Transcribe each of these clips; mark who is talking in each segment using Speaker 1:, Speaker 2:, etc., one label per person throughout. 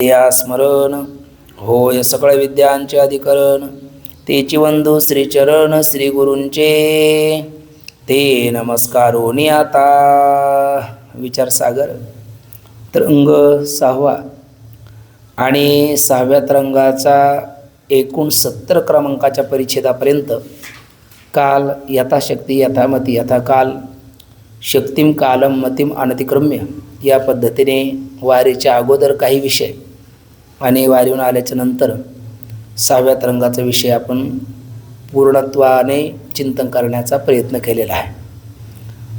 Speaker 1: या स्मरण होय सकळ विद्यांचे अधिकरण तेची वंदू श्रीचरण श्री गुरूंचे ते नमस्कारोनी आता विचारसागर तरंग 6वा आणि 6व्या तरंगाचा एकूण 70 क्रमांकाच्या परिच्छेदापर्यंत काल यथाशक्ती यथामती यथाकाल शक्तिम कालम मतिम अनतिक्रम्य या पद्धतीने वारीच्या अगोदर काही विषय आणि वारीहून आल्याच्या नंतर 6व्या तरंगाचा विषय आपण पूर्णत्वाने चिंतन करण्याचा प्रयत्न केलेला आहे.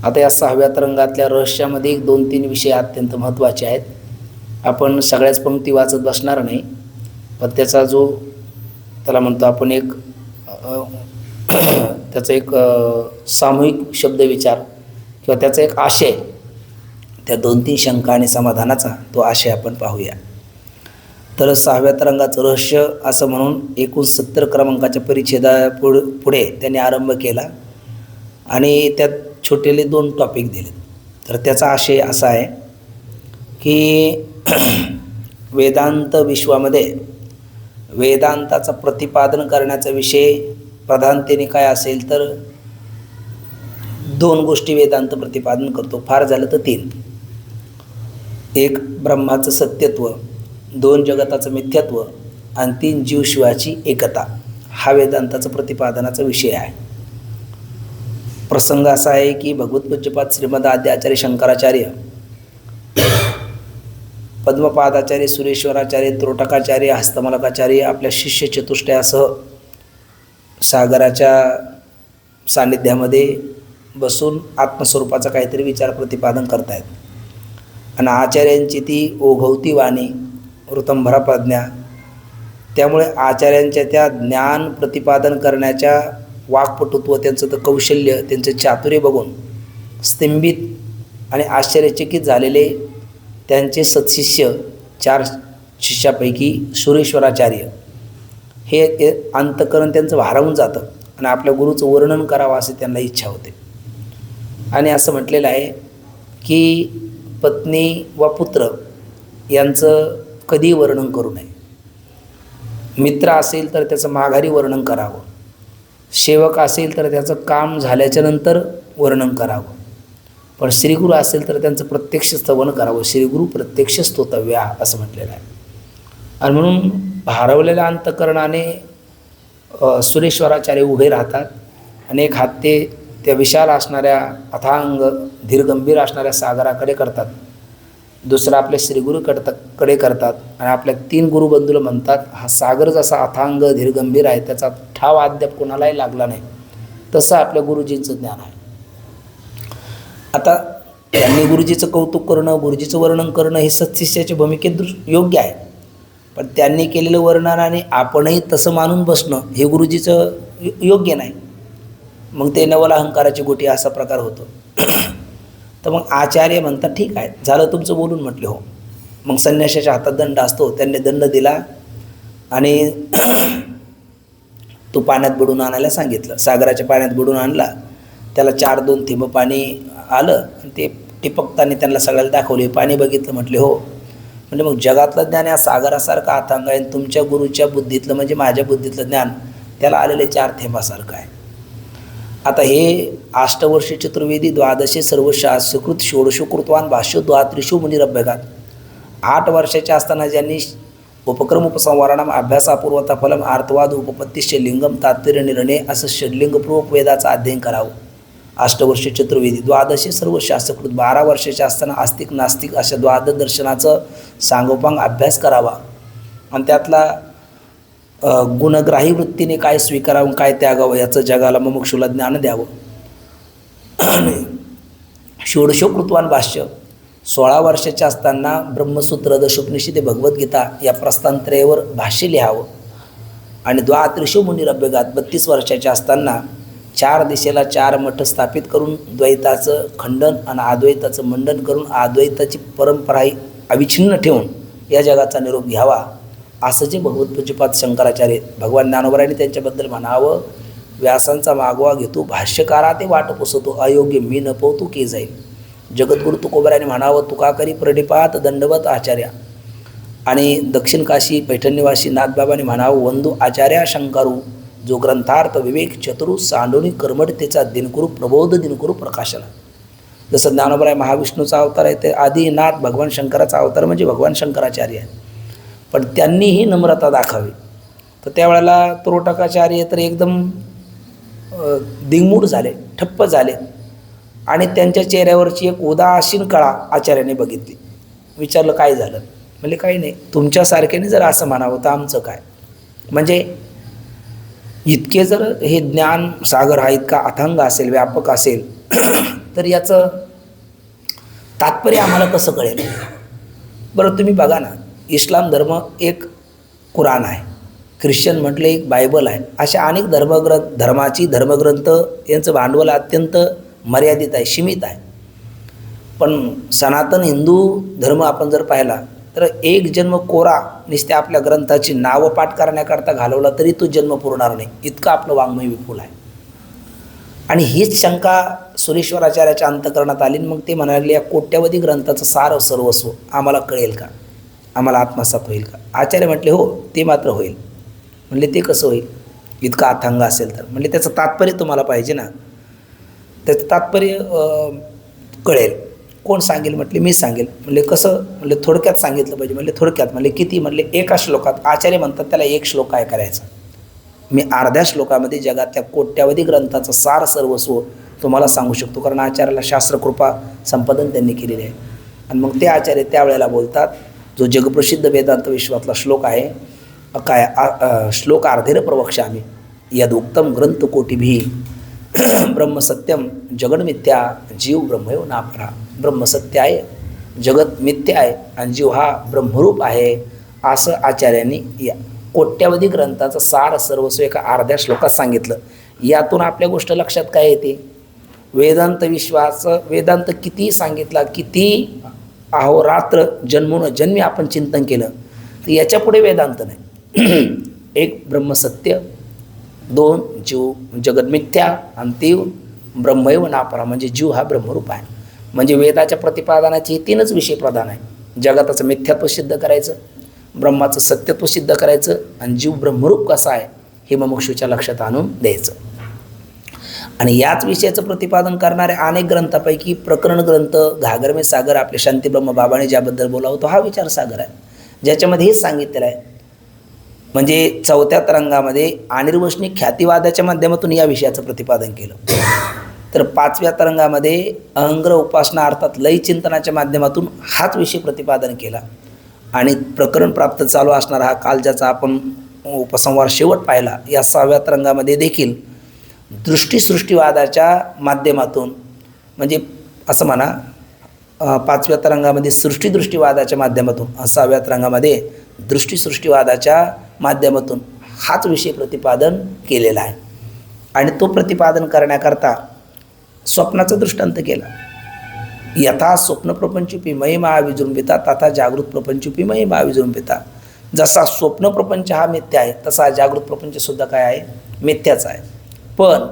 Speaker 1: आता या 6व्या तरंगातल्या रहस्यामध्ये 2-3 विषय अत्यंत महत्त्वाचे आहेत. आपण सगळ्याच पंक्ती वाचत बसणार नाही, पण त्याचा जो त्याला म्हणतो आपण एक त्याचा एक सामूहिक शब्दविचार किंवा त्याचा एक आशय, त्या 2-3 शंका आणि समाधानाचा तो आशय आपण पाहूया. तर 6व्या तरंगाचं रहस्य असं म्हणून एकूण 70 क्रमांकाच्या परिच्छेदा पुढे त्यांनी आरंभ केला आणि त्यात छोटेले 2 टॉपिक दिले. तर त्याचा आशय असा आहे की वेदांत विश्वामध्ये वेदांताचं प्रतिपादन करण्याचा विषय प्रधानतेने काय असेल तर 2 गोष्टी वेदांत प्रतिपादन करतो, फार झालं तर 3. एक ब्रह्माचं सत्यत्व, 2 जगताचं मिथ्यत्व आणि 3 जीवशिवाची एकता. हा वेदांताचा प्रतिपादनाचा विषय आहे. प्रसंग असा आहे की भगवत्पूज्यपाद श्रीमद आद्य आचार्य शंकराचार्य, पद्मपादाचार्य, सुरेश्वराचार्य, त्रोटकाचार्य, हस्तमलकाचार्य आपल्या शिष्य चतुष्टयासह सागराच्या सान्निध्यामध्ये बसून आत्मस्वरूपाचा काहीतरी विचार प्रतिपादन करतायत. आणि आचार्यांची ती ओघवती वाणी, ऋतंभरा प्रज्ञा, त्यामुळे आचार्यांच्या त्या ज्ञान प्रतिपादन करण्याच्या वाक्पटुत्व, त्यांचं तर कौशल्य, त्यांचं चातुर्य बघून स्तंभित आणि आश्चर्यचकित झालेले त्यांचे सत्शिष्य 4 शिष्यापैकी सुरेश्वराचार्य हे अंतःकरण त्यांचं भारावून जातं आणि आपल्या गुरुचं वर्णन करावं असे त्यांना इच्छा होते. आणि असं म्हटलेलं आहे की पत्नी व पुत्र यांचं कधी वर्णन करू नये. मित्र असेल तर त्याचं माघारी वर्णन करावं, सेवक असेल तर त्याचं काम झाल्याच्या नंतर वर्णन करावं, पण श्रीगुरू असेल तर त्यांचं प्रत्यक्ष स्तवन करावं. श्रीगुरू प्रत्यक्ष स्तोतव्या असं म्हटलेलं आहे. आणि म्हणून भारावलेल्या अंतःकरणाने सुरेश्वराचार्य उभे राहतात आणि एक हात ते त्या विशाल असणाऱ्या अथांग धीरगंभीर असणाऱ्या सागराकडे करतात, दुसरा आपल्या श्रीगुरूकडे करतात आणि आपल्या 3 गुरुबंधूला म्हणतात, हा सागर जसा अथांग धीरगंभीर आहे त्याचा ठाव अद्याप कोणालाही लागला नाही, तसं आपल्या गुरुजींचं ज्ञान आहे. आता त्यांनी गुरुजीचं कौतुक करणं, गुरुजीचं वर्णन करणं हे सत्शिष्याच्या भूमिकेत योग्य आहे, पण त्यांनी केलेलं वर्णन आणि आपणही तसं मानून बसणं हे गुरुजीचं योग्य नाही. मग ते नवल अहंकाराची गोटी असा प्रकार होतो. तर मग आचार्य म्हणतात, ठीक आहे, झालं तुमचं बोलून. म्हटले हो. मग संन्याशाच्या हातात दंड असतो, त्यांनी दंड दिला आणि तो पाण्यात बुडून आणायला सांगितलं. सागराच्या पाण्यात बुडून आणला, त्याला 4-2 थेंब पाणी आलं आणि ते टिपकताना त्यांना सगळ्याला दाखवले, पाणी बघितलं. म्हटले हो. म्हणजे मग जगातलं ज्ञान या सागरासारखं अथांग आहे, तुमच्या गुरुच्या बुद्धीतलं म्हणजे माझ्या बुद्धीतलं ज्ञान त्याला आलेले 4 थेंबासारखं आहे. आता हे अष्टवर्षी चतुर्वेदी द्वादशे सर्वशास्त्रकृत षोडशोकृतवान भाष्य द्वात्रिशो मुनिरभ्यगात 8 वर्षाच्या असताना ज्यांनी उपक्रम उपसंवारणम अभ्यासापूर्वता फलम आर्तवाद उपपत्तिश्च लिंगम तात्पर्य निर्णय असं षडलिंगपूर्वक वेदाचं अध्ययन करावं. अष्टवर्षी चतुर्वेदी द्वादशे सर्वशास्त्रकृत 12 वर्षाच्या असताना आस्तिक नास्तिक अशा द्वादश दर्शनाचं सांगोपांग अभ्यास करावा आणि त्यातला गुणग्राही वृत्तीने काय स्वीकारावं काय त्यागावं याचं जगाला मुमुक्षुला ज्ञान द्यावं. षोडशोकृतवान भाष्य 16 वर्षाच्या असताना ब्रह्मसूत्र दशोपनिषदे भगवद्गीता या प्रस्थानत्रयावर भाष्य लिहावं. आणि द्वात्रिशो मुनिरभ्यगात 32 वर्षाच्या असताना 4 दिशेला 4 मठ स्थापित करून द्वैताचं खंडन आणि अद्वैताचं मंडन करून अद्वैताची परंपरा अविच्छिन्न ठेवून या जगाचा निरोप घ्यावा. असं जे भगवत्पूज्यपाद शंकराचार्य भगवान ज्ञानोबरायांनी त्यांच्याबद्दल म्हणावं, व्यासांचा मागोवा घेतो भाष्यकारा ते वाट पुसतो, अयोग्य मी न पोवतो के जाईल. जगद्गुरु तुकोबराने म्हणावं, तुका करी प्रणिपात दंडवत आचार्या. आणि दक्षिण काशी पैठणनिवासी नाथबाबांनी म्हणावं, वंदू आचार्या शंकरू जो ग्रंथार्थ विवेक चतुरू सांडोनी कर्मठतेचा दिनकुरू प्रबोध दिनकुरू प्रकाशना. जसं ज्ञानोबराय महाविष्णूचा अवतार आहे ते आधी नाथ भगवान शंकराचा अवतार म्हणजे भगवान शंकराचार्य आहे, पण त्यांनीही नम्रता दाखवावी. तर त्यावेळेला त्रोटकाचार्य तर एकदम दिंगमूढ झाले, ठप्प झाले आणि त्यांच्या चेहऱ्यावरची एक उदासीन कळा आचार्याने बघितली. विचारलं काय झालं? म्हणजे काही नाही, तुमच्यासारख्याने जर असं म्हणावं तर आमचं काय. म्हणजे इतके जर हे ज्ञान सागर हा इतका अथांग असेल, व्यापक असेल, तर याचं तात्पर्य आम्हाला कसं कळेल? बरं तुम्ही बघा ना, इस्लाम धर्म एक कुराण आहे, ख्रिश्चन म्हटलं एक बायबल आहे, अशा अनेक धर्माची धर्मग्रंथ यांचं भांडवल अत्यंत मर्यादित आहे, सीमित आहे. पण सनातन हिंदू धर्म आपण जर पाहिला तर एक जन्म कोरा नुसते आपल्या ग्रंथाची नावं पाठ करण्याकरता घालवला तरी तो जन्म पुरणार नाही, इतकं आपलं वाङ्मय विपुल आहे. आणि हीच शंका सुरेश्वराचार्याच्या अंतकरणात आली. मग ते म्हणाले, या कोट्यवधी ग्रंथाचं सार सर्वस्व आम्हाला कळेल का, आम्हाला आत्मसात होईल का? आचार्य म्हटले हो ते मात्र होईल. म्हणले ते कसं होईल? इतका अथांग असेल तर. म्हणजे त्याचं तात्पर्य तुम्हाला पाहिजे ना, त्याचं तात्पर्य कळेल. कोण सांगेल? म्हटले मी सांगेल. म्हणले कसं? म्हणले थोडक्यात सांगितलं पाहिजे. म्हणले थोडक्यात. म्हणले किती? म्हणले एका श्लोकात. आचार्य म्हणतात त्याला एक श्लोक काय करायचा. मी अर्ध्या श्लोकामध्ये जगातल्या कोट्यावधी ग्रंथाचं सार सर्वस्व तुम्हाला सांगू शकतो, कारण आचार्याला शास्त्रकृपा संपादन त्यांनी केलेली आहे. आणि मग ते आचार्य त्यावेळेला बोलतात, जो जगप्रसिद्ध वेदांत विश्वातला श्लोक आहे काय, श्लोक अर्धेर प्रवक्ष्यामि यदुक्तम ग्रंथ कोटिभी ब्रह्मसत्यम जगन्मिथ्या जीव ब्रह्मयो नापरा. ब्रह्मसत्य आहे, जगत मिथ्य आहे आणि जीव हा ब्रह्मरूप आहे, असं आचार्यांनी या कोट्यावधी ग्रंथाचं सार सर्वस्व एका अर्ध्या श्लोकात सांगितलं. यातून आपल्या गोष्ट लक्षात काय येते? वेदांत विश्वाचं वेदांत किती सांगितला, किती अहोरात्र जन्मी आपण चिंतन केलं तर याच्यापुढे वेदांत नाही. एक ब्रह्मसत्य, दोन जीव जगन्मिथ्या आणि तीन ब्रह्मैव नापरा, म्हणजे जीव हा ब्रह्मरूप आहे. म्हणजे वेदाच्या प्रतिपादनाचे हे तीनच विषय प्रधान आहे. जगताचं मिथ्यात्व सिद्ध करायचं, ब्रह्माचं सत्यत्व सिद्ध करायचं आणि जीव ब्रह्मरूप कसा आहे हे मुमुक्षूच्या लक्षात आणून द्यायचं. आणि याच विषयाचं प्रतिपादन करणारे अनेक ग्रंथापैकी प्रकरण ग्रंथ घागरमे सागर आपले शांतीब्रह्म बाबाने ज्याबद्दल बोलावं तो हा विचार सागर आहे, ज्याच्यामध्ये हेच सांगितलेलं आहे. म्हणजे चौथ्या तरंगामध्ये अनिर्वचनी ख्यातिवादाच्या माध्यमातून या विषयाचं प्रतिपादन केलं. तर पाचव्या तरंगामध्ये अहंग्रह उपासना अर्थात लय चिंतनाच्या माध्यमातून हाच विषय प्रतिपादन केला. आणि प्रकरण प्राप्त चालू असणारा हा काल ज्याचा आपण उपसंहार शेवट पाहिला, या 6व्या तरंगामध्ये देखील दृष्टीसृष्टीवादाच्या माध्यमातून, म्हणजे असं म्हणा 5व्या तरंगामध्ये सृष्टीदृष्टीवादाच्या माध्यमातून, 6व्या तरंगामध्ये दृष्टीसृष्टीवादाच्या माध्यमातून हाच विषय प्रतिपादन केलेला आहे. आणि तो प्रतिपादन करण्याकरता स्वप्नाचा दृष्टांत केला. यथा स्वप्न प्रपंचूपी महिमा विजृंभिता तथा जागृत प्रपंचूपी महिमा विजृंभिता. जसा स्वप्न प्रपंच हा मिथ्या आहे तसा जागृत प्रपंचसुद्धा काय आहे? मिथ्याच आहे. पण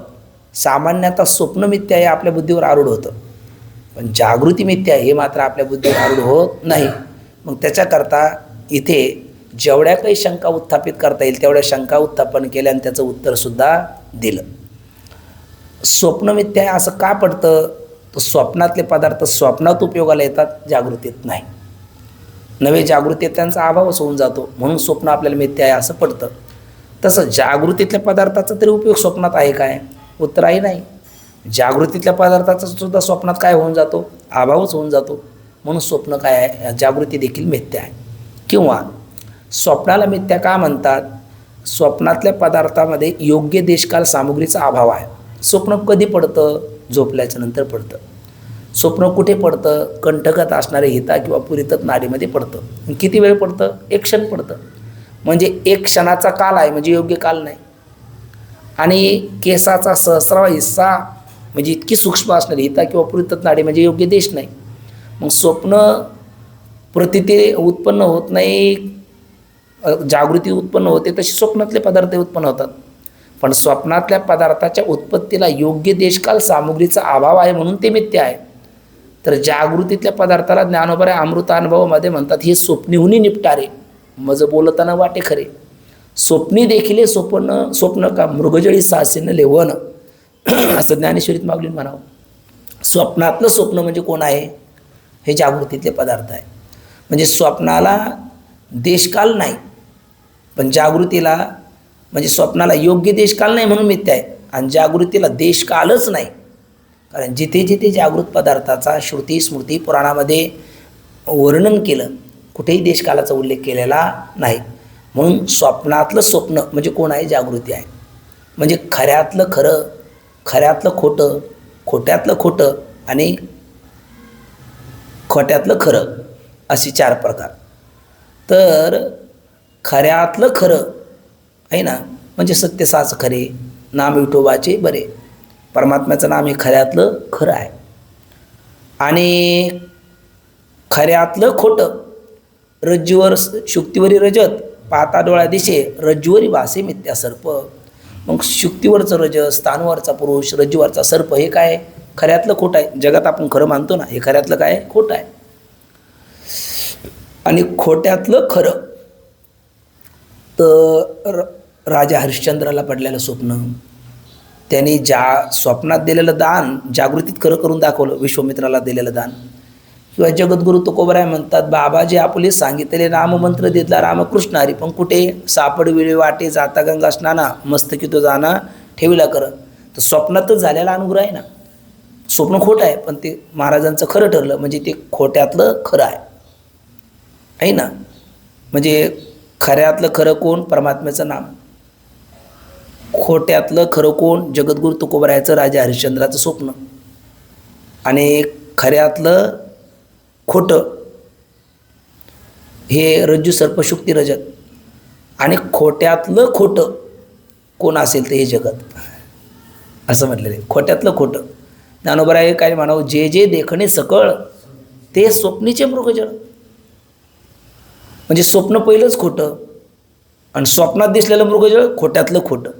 Speaker 1: सामान्यतः स्वप्न मिथ्या हे आपल्या बुद्धीवर आरूढ होतं, पण जागृती मिथ्या हे मात्र आपल्या बुद्धीवर आरूढ होत नाही. मग त्याच्याकरता इथे जेवढ्या काही शंका उत्थापित करता येईल तेवढ्या शंका उत्थापन केल्या आणि त्याचं उत्तरसुद्धा दिलं. स्वप्न मिथ्या आहे असं का पडतं? तर स्वप्नातले पदार्थ स्वप्नात उपयोगाला येतात, जागृतीत नाही. नवे जागृतीत त्यांचा अभावच होऊन जातो, म्हणून स्वप्न आपल्याला मिथ्या आहे असं पडतं. तसं जागृतीतल्या पदार्थाचा तरी उपयोग स्वप्नात आहे काय? उत्तरही नाही. जागृतीतल्या पदार्थाचा सुद्धा स्वप्नात काय होऊन जातो? अभावच होऊन जातो. म्हणून स्वप्न काय आहे? जागृती देखील मिथ्या आहे. किंवा स्वप्नाला मिथ्या का म्हणतात? स्वप्नातल्या पदार्थामध्ये योग्य देशकाल सामुग्रीचा अभाव आहे. स्वप्न कधी पडतं? झोपल्याच्या नंतर पडतं. स्वप्न कुठे पडतं? कंठगत असणारे हिता किंवा पुरितत नाडीमध्ये पडतं. किती वेळ पडतं? एक क्षण पडतं. म्हणजे एक क्षणाचा काल आहे, म्हणजे योग्य काल नाही. आणि केसाचा सहस्रावा हिस्सा म्हणजे इतकी सूक्ष्म असणारी हिता किंवा पुरितत नाडी म्हणजे योग्य देश नाही. मग स्वप्न प्रतीती उत्पन्न होत नाही, जागृती उत्पन्न होते, तशी स्वप्नातले पदार्थ उत्पन्न होतात. पण स्वप्नातल्या पदार्थाच्या उत्पत्तीला योग्य देशकाल सामुग्रीचा अभाव आहे म्हणून ते मिथ्या आहे. तर जागृतीतल्या पदार्थाला ज्ञानोबराय अमृतानुभवामध्ये म्हणतात हे स्वप्नीहुनी निपटारे. मज बोलताना वाटे खरे, स्वप्नी देखील स्वप्न का मृगजळी सासेन लेवन असं ज्ञानेश्वरीत माऊलींनी म्हणावं. स्वप्नातलं स्वप्न म्हणजे कोण आहे? हे जागृतीतले पदार्थ आहे. म्हणजे स्वप्नाला देशकाल नाही, पण जागृतीला म्हणजे स्वप्नाला योग्य देशकाल नाही म्हणून मिथ्या आहे, आणि जागृतीला देशकालच नाही. कारण जिथे जिथे जागृत पदार्थाचा श्रुती स्मृती पुराणामध्ये वर्णन केलं, कुठेही देशकालाचा उल्लेख केलेला नाही. म्हणून स्वप्नातलं स्वप्न म्हणजे कोण आहे? जागृती आहे. म्हणजे खऱ्यातलं खरं, खऱ्यातलं खोटं, खोट्यातलं खोटं आणि खोट्यातलं खरं अशी 4 प्रकार. तर खऱ्यातलं खरं आहे ना, म्हणजे सत्य साच खरे, नाम विठोबाचे बरे. परमात्म्याचं नाम हे खऱ्यातलं खरं आहे. आणि खऱ्यातलं खोटं, रज्जूवर शुक्तीवरी रजत, पाहता डोळा दिशे, रज्जूवरी वासे मिथ्या सर्प. मग शुक्तीवरचं रजत, स्थानवरचा पुरुष, रज्जूवरचा सर्प हे काय? खऱ्यातलं खोटं आहे. जगात आपण खरं मानतो ना, हे खऱ्यातलं काय? खोटं आहे. आणि खोट्यातलं खरं तर राजा हरिश्चंद्राला पडलेलं स्वप्न, त्यांनी स्वप्नात दिलेलं दान जागृतीत खरं करून दाखवलं, विश्वामित्राला दिलेलं दान. किंवा जगद्गुरु तुकोबराय म्हणतात, बाबाजी आपले सांगितलेले नाममंत्र देतला रामकृष्ण हरी, पण कुठे? सापड वेळी वाटे जाता गंगा स्नाना, मस्तकी तो जाना ठेविला कर. तर स्वप्नातच झालेला अनुग्रह आहे ना. स्वप्न खोटं आहे, पण ते महाराजांचं खरं ठरलं, म्हणजे ते खोट्यातलं खरं आहे ना. म्हणजे खऱ्यातलं खरं कोण? परमात्म्याचं नाम. खोट्यातलं खरं कोण? जगद्गुरु तुकोबरायाचं राजा हरिश्चंद्राचं स्वप्न. आणि खऱ्यातलं खोटं हे रज्जू सर्प शुक्ती रजत. आणि खोट्यातलं खोटं कोण असेल तर हे जगत, असं म्हटलेलं आहे. खोट्यातलं खोटं ज्ञानोबराय काय म्हणावं, जे जे देखणे सकळ ते स्वप्नीचे मृगजळ. म्हणजे स्वप्न पहिलंच खोटं आणि स्वप्नात दिसलेलं मृगजळ खोट्यातलं खोटं.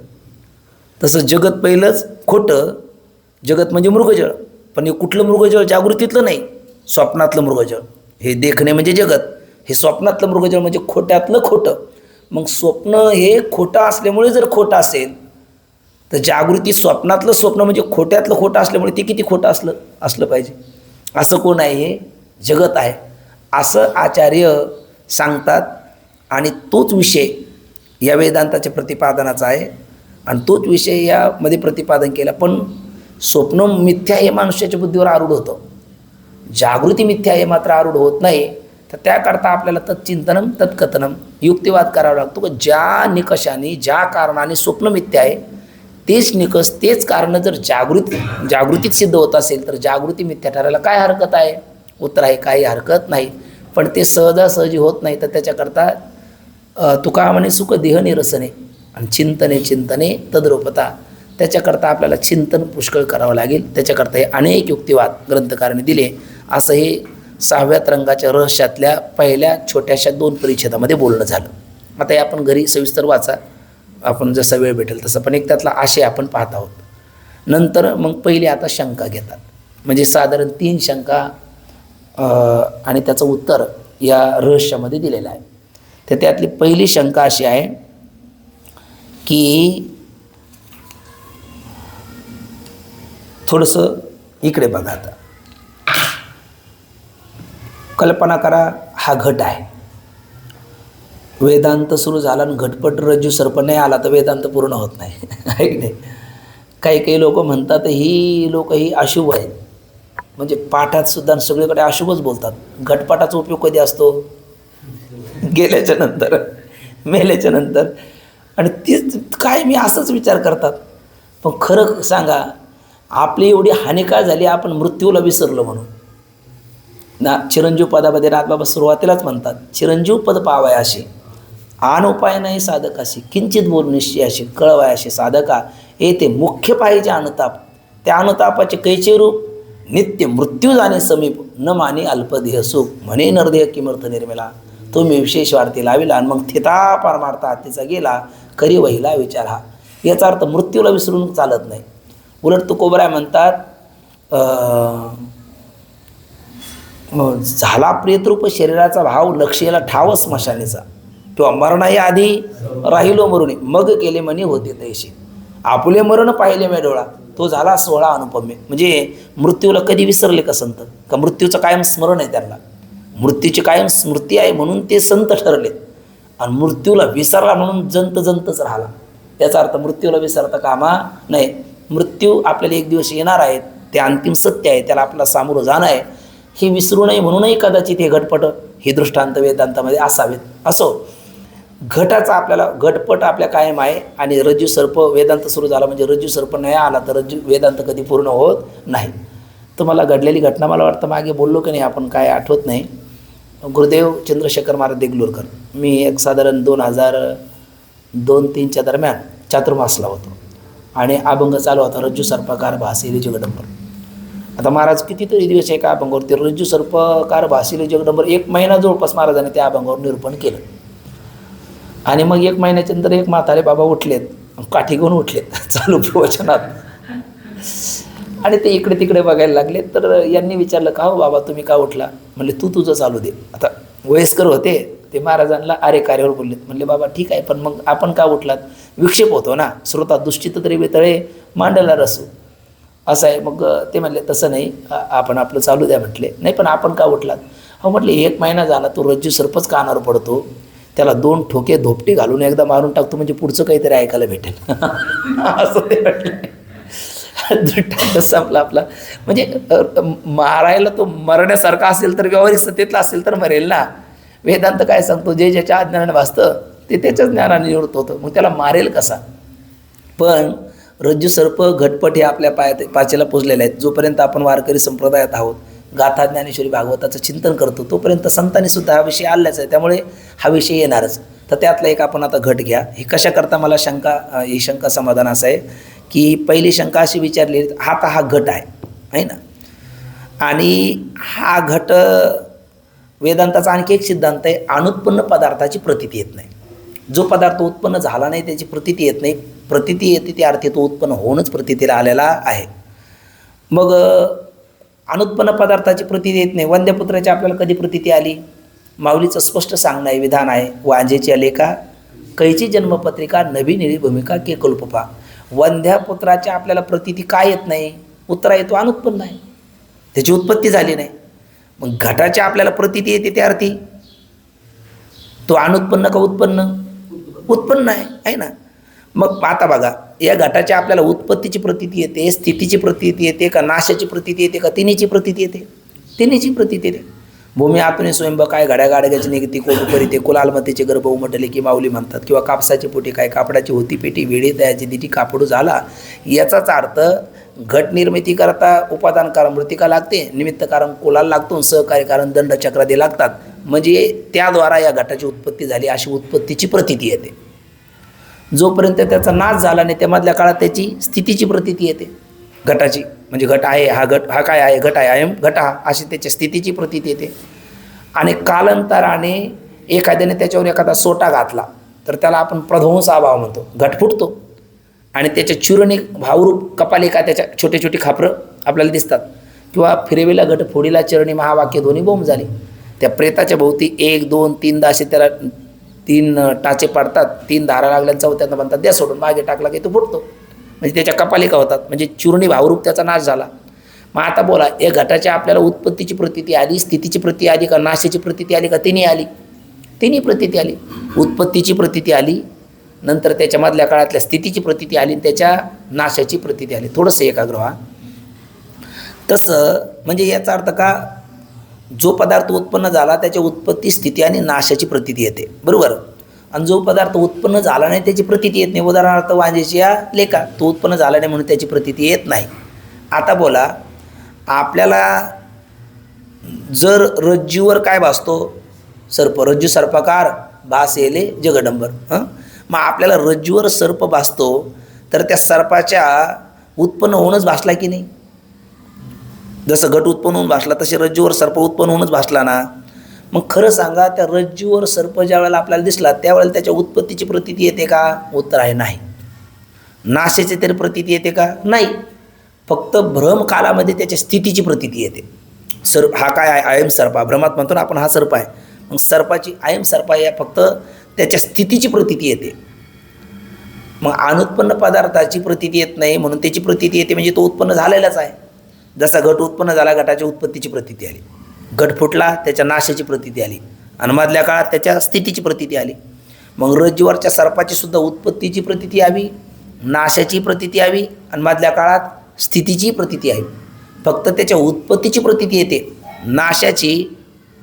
Speaker 1: तसं जगत पहिलंच खोटं, जगत म्हणजे मृगजळ, पण हे कुठलं मृगजळ? जागृतीतलं नाही, स्वप्नातलं मृगजळ. हे देखणे म्हणजे जगत, हे स्वप्नातलं मृगजळ म्हणजे खोट्यातलं खोटं. मग स्वप्न हे खोटं असल्यामुळे जर खोटं असेल तर जागृती स्वप्नातलं स्वप्न म्हणजे खोट्यातलं खोटं असल्यामुळे ते किती खोटं असलं पाहिजे. असं कोण आहे? हे जगत आहे, असं आचार्य सांगतात. आणि तोच विषय या वेदांताच्या प्रतिपादनाचा आहे आणि तोच विषय यामध्ये प्रतिपादन केला. पण स्वप्न मिथ्या हे मनुष्याच्या बुद्धीवर आरूढ होतं, जागृती मिथ्या हे मात्र आरूढ होत नाही. तर त्याकरता आपल्याला तत्चिंतनम तत्कथनम युक्तिवाद करावा लागतो की ज्या निकषाने ज्या कारणाने स्वप्न मिथ्या आहे तेच निकष तेच कारण जर जागृतीत सिद्ध होत असेल तर जागृती मिथ्या ठरायला काय हरकत आहे? उत्तर आहे काही हरकत नाही. पण ते सहजासहजी होत नाही. तर त्याच्याकरता तुका म्हणे सुख देह निरसने आणि चिंतने तद्रूपता. त्याच्याकरता आपल्याला चिंतन पुष्कळ करावं लागेल. त्याच्याकरता हे अनेक युक्तिवाद ग्रंथकारांनी दिले. असं हे 6व्या रंगाच्या रहस्यातल्या पहिल्या छोट्याशा 2 परिच्छेदामध्ये बोलणं झालं. आता हे आपण घरी सविस्तर वाचा, आपण जसा वेळ भेटेल तसं. पण एक त्यातला आशय आपण पाहत आहोत. नंतर मग पहिले आता शंका घेतात, म्हणजे साधारण 3 शंका आणि त्याचं उत्तर या रहस्यामध्ये दिलेलं आहे. तर त्यातली पहिली शंका अशी आहे की थोडंसं इकडे बघा. आता कल्पना करा, हा घट आहे. वेदांत सुरू झाला आणि घटपट रज्जू सर्प नाही आला तर वेदांत पूर्ण होत नाही, आहे की नाही? काही लोक म्हणतात ही लोक ही अशुभ आहेत, म्हणजे पाठात सुद्धा सगळीकडे अशुभच बोलतात. घटपाटाचा उपयोग कधी असतो? गेल्याच्या नंतर, मेल्याच्या नंतर. आणि तीच काय मी असंच विचार करतात. पण खरं सांगा, आपली एवढी हानी काय झाली आपण मृत्यूला विसरलो म्हणून ना. चिरंजीव पदामध्ये नाथबाबा सुरुवातीलाच म्हणतात, चिरंजीव पद पावयाशी आन उपाय नाही साधकाशी, किंचित बोल निश्चयाशी कळवायाशी साधका येते मुख्य पाहिजे अनुताप. त्या अनुतापाचे कैचे रूप? नित्य मृत्यू जाणे समीप न माने अल्पदेह सुख. म्हणे नरदेह किमर्थ निर्मिला, तो मी विशेष वार्ते लाविला आणि मग थिता पारमार्था हातीचा गेला करी वहिला विचार. हा याचा अर्थ मृत्यूला विसरून चालत नाही. उलट तुकोबराय म्हणतात झाला प्रेतरूप शरीराचा भाव लक्ष्याला ठाव स्मशानेचा. किंवा मरणाही आधी राहिलो मरुणी मग केले म्हणे होते तैसे आपुले मरण पाहिले मे डोळा तो झाला 16 अनुपम्य. म्हणजे मृत्यूला कधी विसरले का संत? का मृत्यूचं कायम स्मरण आहे त्यांना, मृत्यूची कायम स्मृती आहे म्हणून ते संत ठरले. आणि मृत्यूला विसरला म्हणून जंतच राहिला. याचा अर्थ मृत्यूला विसरता कामा नाही. मृत्यू आपल्याला एक दिवस येणार आहे, ते अंतिम सत्य आहे, त्याला आपला सामोरं जाणं आहे. हे विसरू नये म्हणूनही कदाचित हे घटपट हे दृष्टांत वेदांतामध्ये असावेत. असो, घटाचा आपल्याला घटपट आपल्या कायम आहे. आणि रज्जू सर्प वेदांत सुरू झाला म्हणजे रज्जू सर्प नाही आला तर रज्जू वेदांत कधी पूर्ण होत नाही. तर मला घडलेली घटना मला वाटतं मागे बोललो की नाही आपण, काय आठवत नाही. गुरुदेव चंद्रशेखर महाराज देगलूरकर, मी एक साधारण 2002-03च्या दरम्यान चातुर्मासला होतो आणि अभंग चालू होता रज्जू सर्पकार भासिले जगदंबर. आता महाराज कितीतरी दिवस एका अभंगावरती रज्जू सर्पकार भासिले जगदंबर 1 महिना जवळपास महाराजांनी त्या अभंगावर निरूपण केलं. आणि मग 1 महिन्याच्या नंतर एक म्हातारे बाबा उठलेत, काठी घेऊन उठलेत चालू प्रवचनात आणि ते इकडे तिकडे बघायला लागले. तर यांनी विचारलं का हो बाबा तुम्ही का उठला? म्हणले तू तुझं चालू दे. आता वयस्कर होते ते महाराजांना अरे कार्यावर बोललेत. म्हणले बाबा ठीक आहे पण मग आपण का उठलात? विक्षेप होतो ना, श्रोता दुश्चित तरी बेतळे मांडला रसू असं आहे. मग ते म्हणले तसं नाही, आपण आपलं चालू द्या. म्हटले नाही पण आपण का उठलात? हो म्हटले 1 महिना झाला तो रज्जू सर्पच कानावर पडतो, त्याला 2 ठोके धोपटे घालून एकदा मारून टाकतो म्हणजे पुढचं काहीतरी ऐकायला भेटेल असं ते म्हटलं. दृष्टांत संपला आपला. म्हणजे मारायला तो मरण्यासारखा असेल तर व्यावहारिक सत्तेतला असेल तर मरेल ना. वेदांत काय सांगतो, जे ज्याच्या अज्ञानाने भासतं ते त्याच्याच ज्ञानाने निवृत्त होतं, मग त्याला मारेल कसा? पण रज्जू सर्प घटपट हे आपल्या पाचेला पोचलेले आहेत. जोपर्यंत आपण वारकरी संप्रदायात आहोत, गाथा ज्ञानेश्वरी भागवताचं चिंतन करतो, तोपर्यंत संतांनी सुद्धा हा विषय आणलाच आहे, त्यामुळे हा विषय येणारच. तर त्यातला एक आपण आता घट घ्या. हे कशाकरता मला ही शंका समाधान असं आहे की पहिली शंका अशी विचारली, हा घट आहे ना, आणि हा घट वेदांताचा आणखी एक सिद्धांत आहे, अनुत्पन्न पदार्थाची प्रतीती येत नाही. जो पदार्थ उत्पन्न झाला नाही त्याची प्रतीती येत नाही. प्रतीती येते त्या अर्थी तो उत्पन्न होऊनच प्रतीतीला आलेला आहे. मग अनुत्पन्न पदार्थाची प्रतीती येत नाही. वंद्यपुत्राची आपल्याला कधी प्रतीती आली? माऊलीचं स्पष्ट सांगणं आहे, विधान आहे, वांजेची लेखा कैची जन्मपत्रिका नवी निळी भूमिका के कल्पपा. वंध्यापुत्राच्या आपल्याला प्रतीती काय येत नाही? उत्तरा येतो अनुत्पन्न आहे, त्याची उत्पत्ती झाली नाही. मग घटाच्या आपल्याला प्रतीती येते त्या अर्थी तो अनुत्पन्न का उत्पन्न? उत्पन्न आहे ना. मग आता बघा, या घटाच्या आपल्याला उत्पत्तीची प्रतीती येते, स्थितीची प्रतीती येते का नाशाची प्रतीती येते का तिन्हीची प्रतीती येते? तिन्हीची प्रतीती येते. भूमी आतून स्वयंभ काय घड्या गाडग्याची निगती कोण करीते, कुलालमतीचे गर्भ उमटले की माऊली म्हणतात. किंवा कापसाची पोटी काय कापडाची होती पेटी, वेळी तयाची दिटी कापडू झाला. याचाच अर्थ घट निर्मिती करता उपादान कारण मृतिका लागते, निमित्त कारण कुलाल लागतो, सहकार्य कारण दंड चक्रादी लागतात. म्हणजे त्याद्वारा या घटाची उत्पत्ती झाली अशी उत्पत्तीची प्रतीती येते. जोपर्यंत त्याचा नाश झाला नाही त्यामधल्या काळात त्याची स्थितीची प्रतीती येते घटाची. म्हणजे घट आहे, हा काय आहे? घट आहे, अयम घट हा, अशी त्याच्या स्थितीची प्रतीती येते. आणि कालांतराने एखाद्याने त्याच्यावर एखादा सोटा घातला तर त्याला आपण प्रध्वंस अभाव म्हणतो. घट फुटतो आणि त्याच्या चूर्णी भावरूप कपालिका, त्याच्या छोटे छोटे खापरं आपल्याला दिसतात. किंवा फिरवेला घट फोडीला चरणी महावाक्य दोन्ही बोंब झाली. त्या प्रेताच्या भोवती 1, 2, 3दा असे त्याला 3 टाचे पाडतात. 3 धारा लागल्या, चौथ्यांदा म्हणतात द्या सोडून, मागे टाकला की तो फुटतो. म्हणजे त्याच्या कपालिका होतात, म्हणजे चूर्णी भावरूप त्याचा नाश झाला. मग आता बोला, या घटाच्या आपल्याला उत्पत्तीची प्रतीती आली, स्थितीची प्रतीती आली का नाशाची प्रतीती आली का? तिन्ही आली. तिन्ही प्रतीती आली. उत्पत्तीची प्रतीती आली, नंतर त्याच्यामधल्या काळातल्या स्थितीची प्रतीती आली, त्याच्या नाशाची प्रतीती आली. थोडंसं एकाग्र व्हा. तसं म्हणजे याचा अर्थ का, जो पदार्थ उत्पन्न झाला त्याच्या उत्पत्ती, स्थिती आणि नाशाची प्रतीती येते, बरोबर. आणि जो पदार्थ उत्पन्न झाला नाही त्याची प्रतीती येत नाही. उदाहरणार्थ वांजेची या लेखा, तो उत्पन्न झाला नाही म्हणून त्याची प्रतीती येत नाही. आता बोला, आपल्याला जर रज्जूवर काय भासतो? सर्प. रज्जू सर्पाकार भास येले जगडंबर. मग आपल्याला रज्जूवर सर्प भासतो तर त्या सर्पाच्या उत्पन्न होऊनच भासला की नाही? जसं घट उत्पन्न होऊन भासला तसे रज्जूवर सर्प उत्पन्न होऊनच भासला ना. मग खरं सांगा, त्या रज्जूवर सर्प ज्या वेळेला आपल्याला दिसला त्यावेळेला त्याच्या उत्पत्तीची प्रतीती येते का? उत्तर आहे नाही. नाशाची तरी प्रतीती येते का? नाही. फक्त भ्रमकालामध्ये त्याच्या स्थितीची प्रतीती येते. सर्प हा काय आहे? अयम सर्पा. भ्रमात म्हणतो ना आपण हा सर्प आहे, मग सर्पाची आयम सर्पा या फक्त त्याच्या स्थितीची प्रतीती येते. मग अनुत्पन्न पदार्थाची प्रतीती येत नाही, म्हणून त्याची प्रतीती येते म्हणजे तो उत्पन्न झालेलाच आहे. जसा घट उत्पन्न झाला, घटाच्या उत्पत्तीची प्रतीती आली. घट फुटला, त्याच्या नाशाची प्रतीती आली आणि मधल्या काळात त्याच्या स्थितीची प्रतीती आली. मग रज्जूवरच्या सर्पाची सुद्धा उत्पत्तीची प्रतीती यावी, नाशाची प्रतीती यावी आणि मधल्या काळात स्थितीची प्रतीती यावी. फक्त त्याच्या उत्पत्तीची प्रतीती येते, नाशाची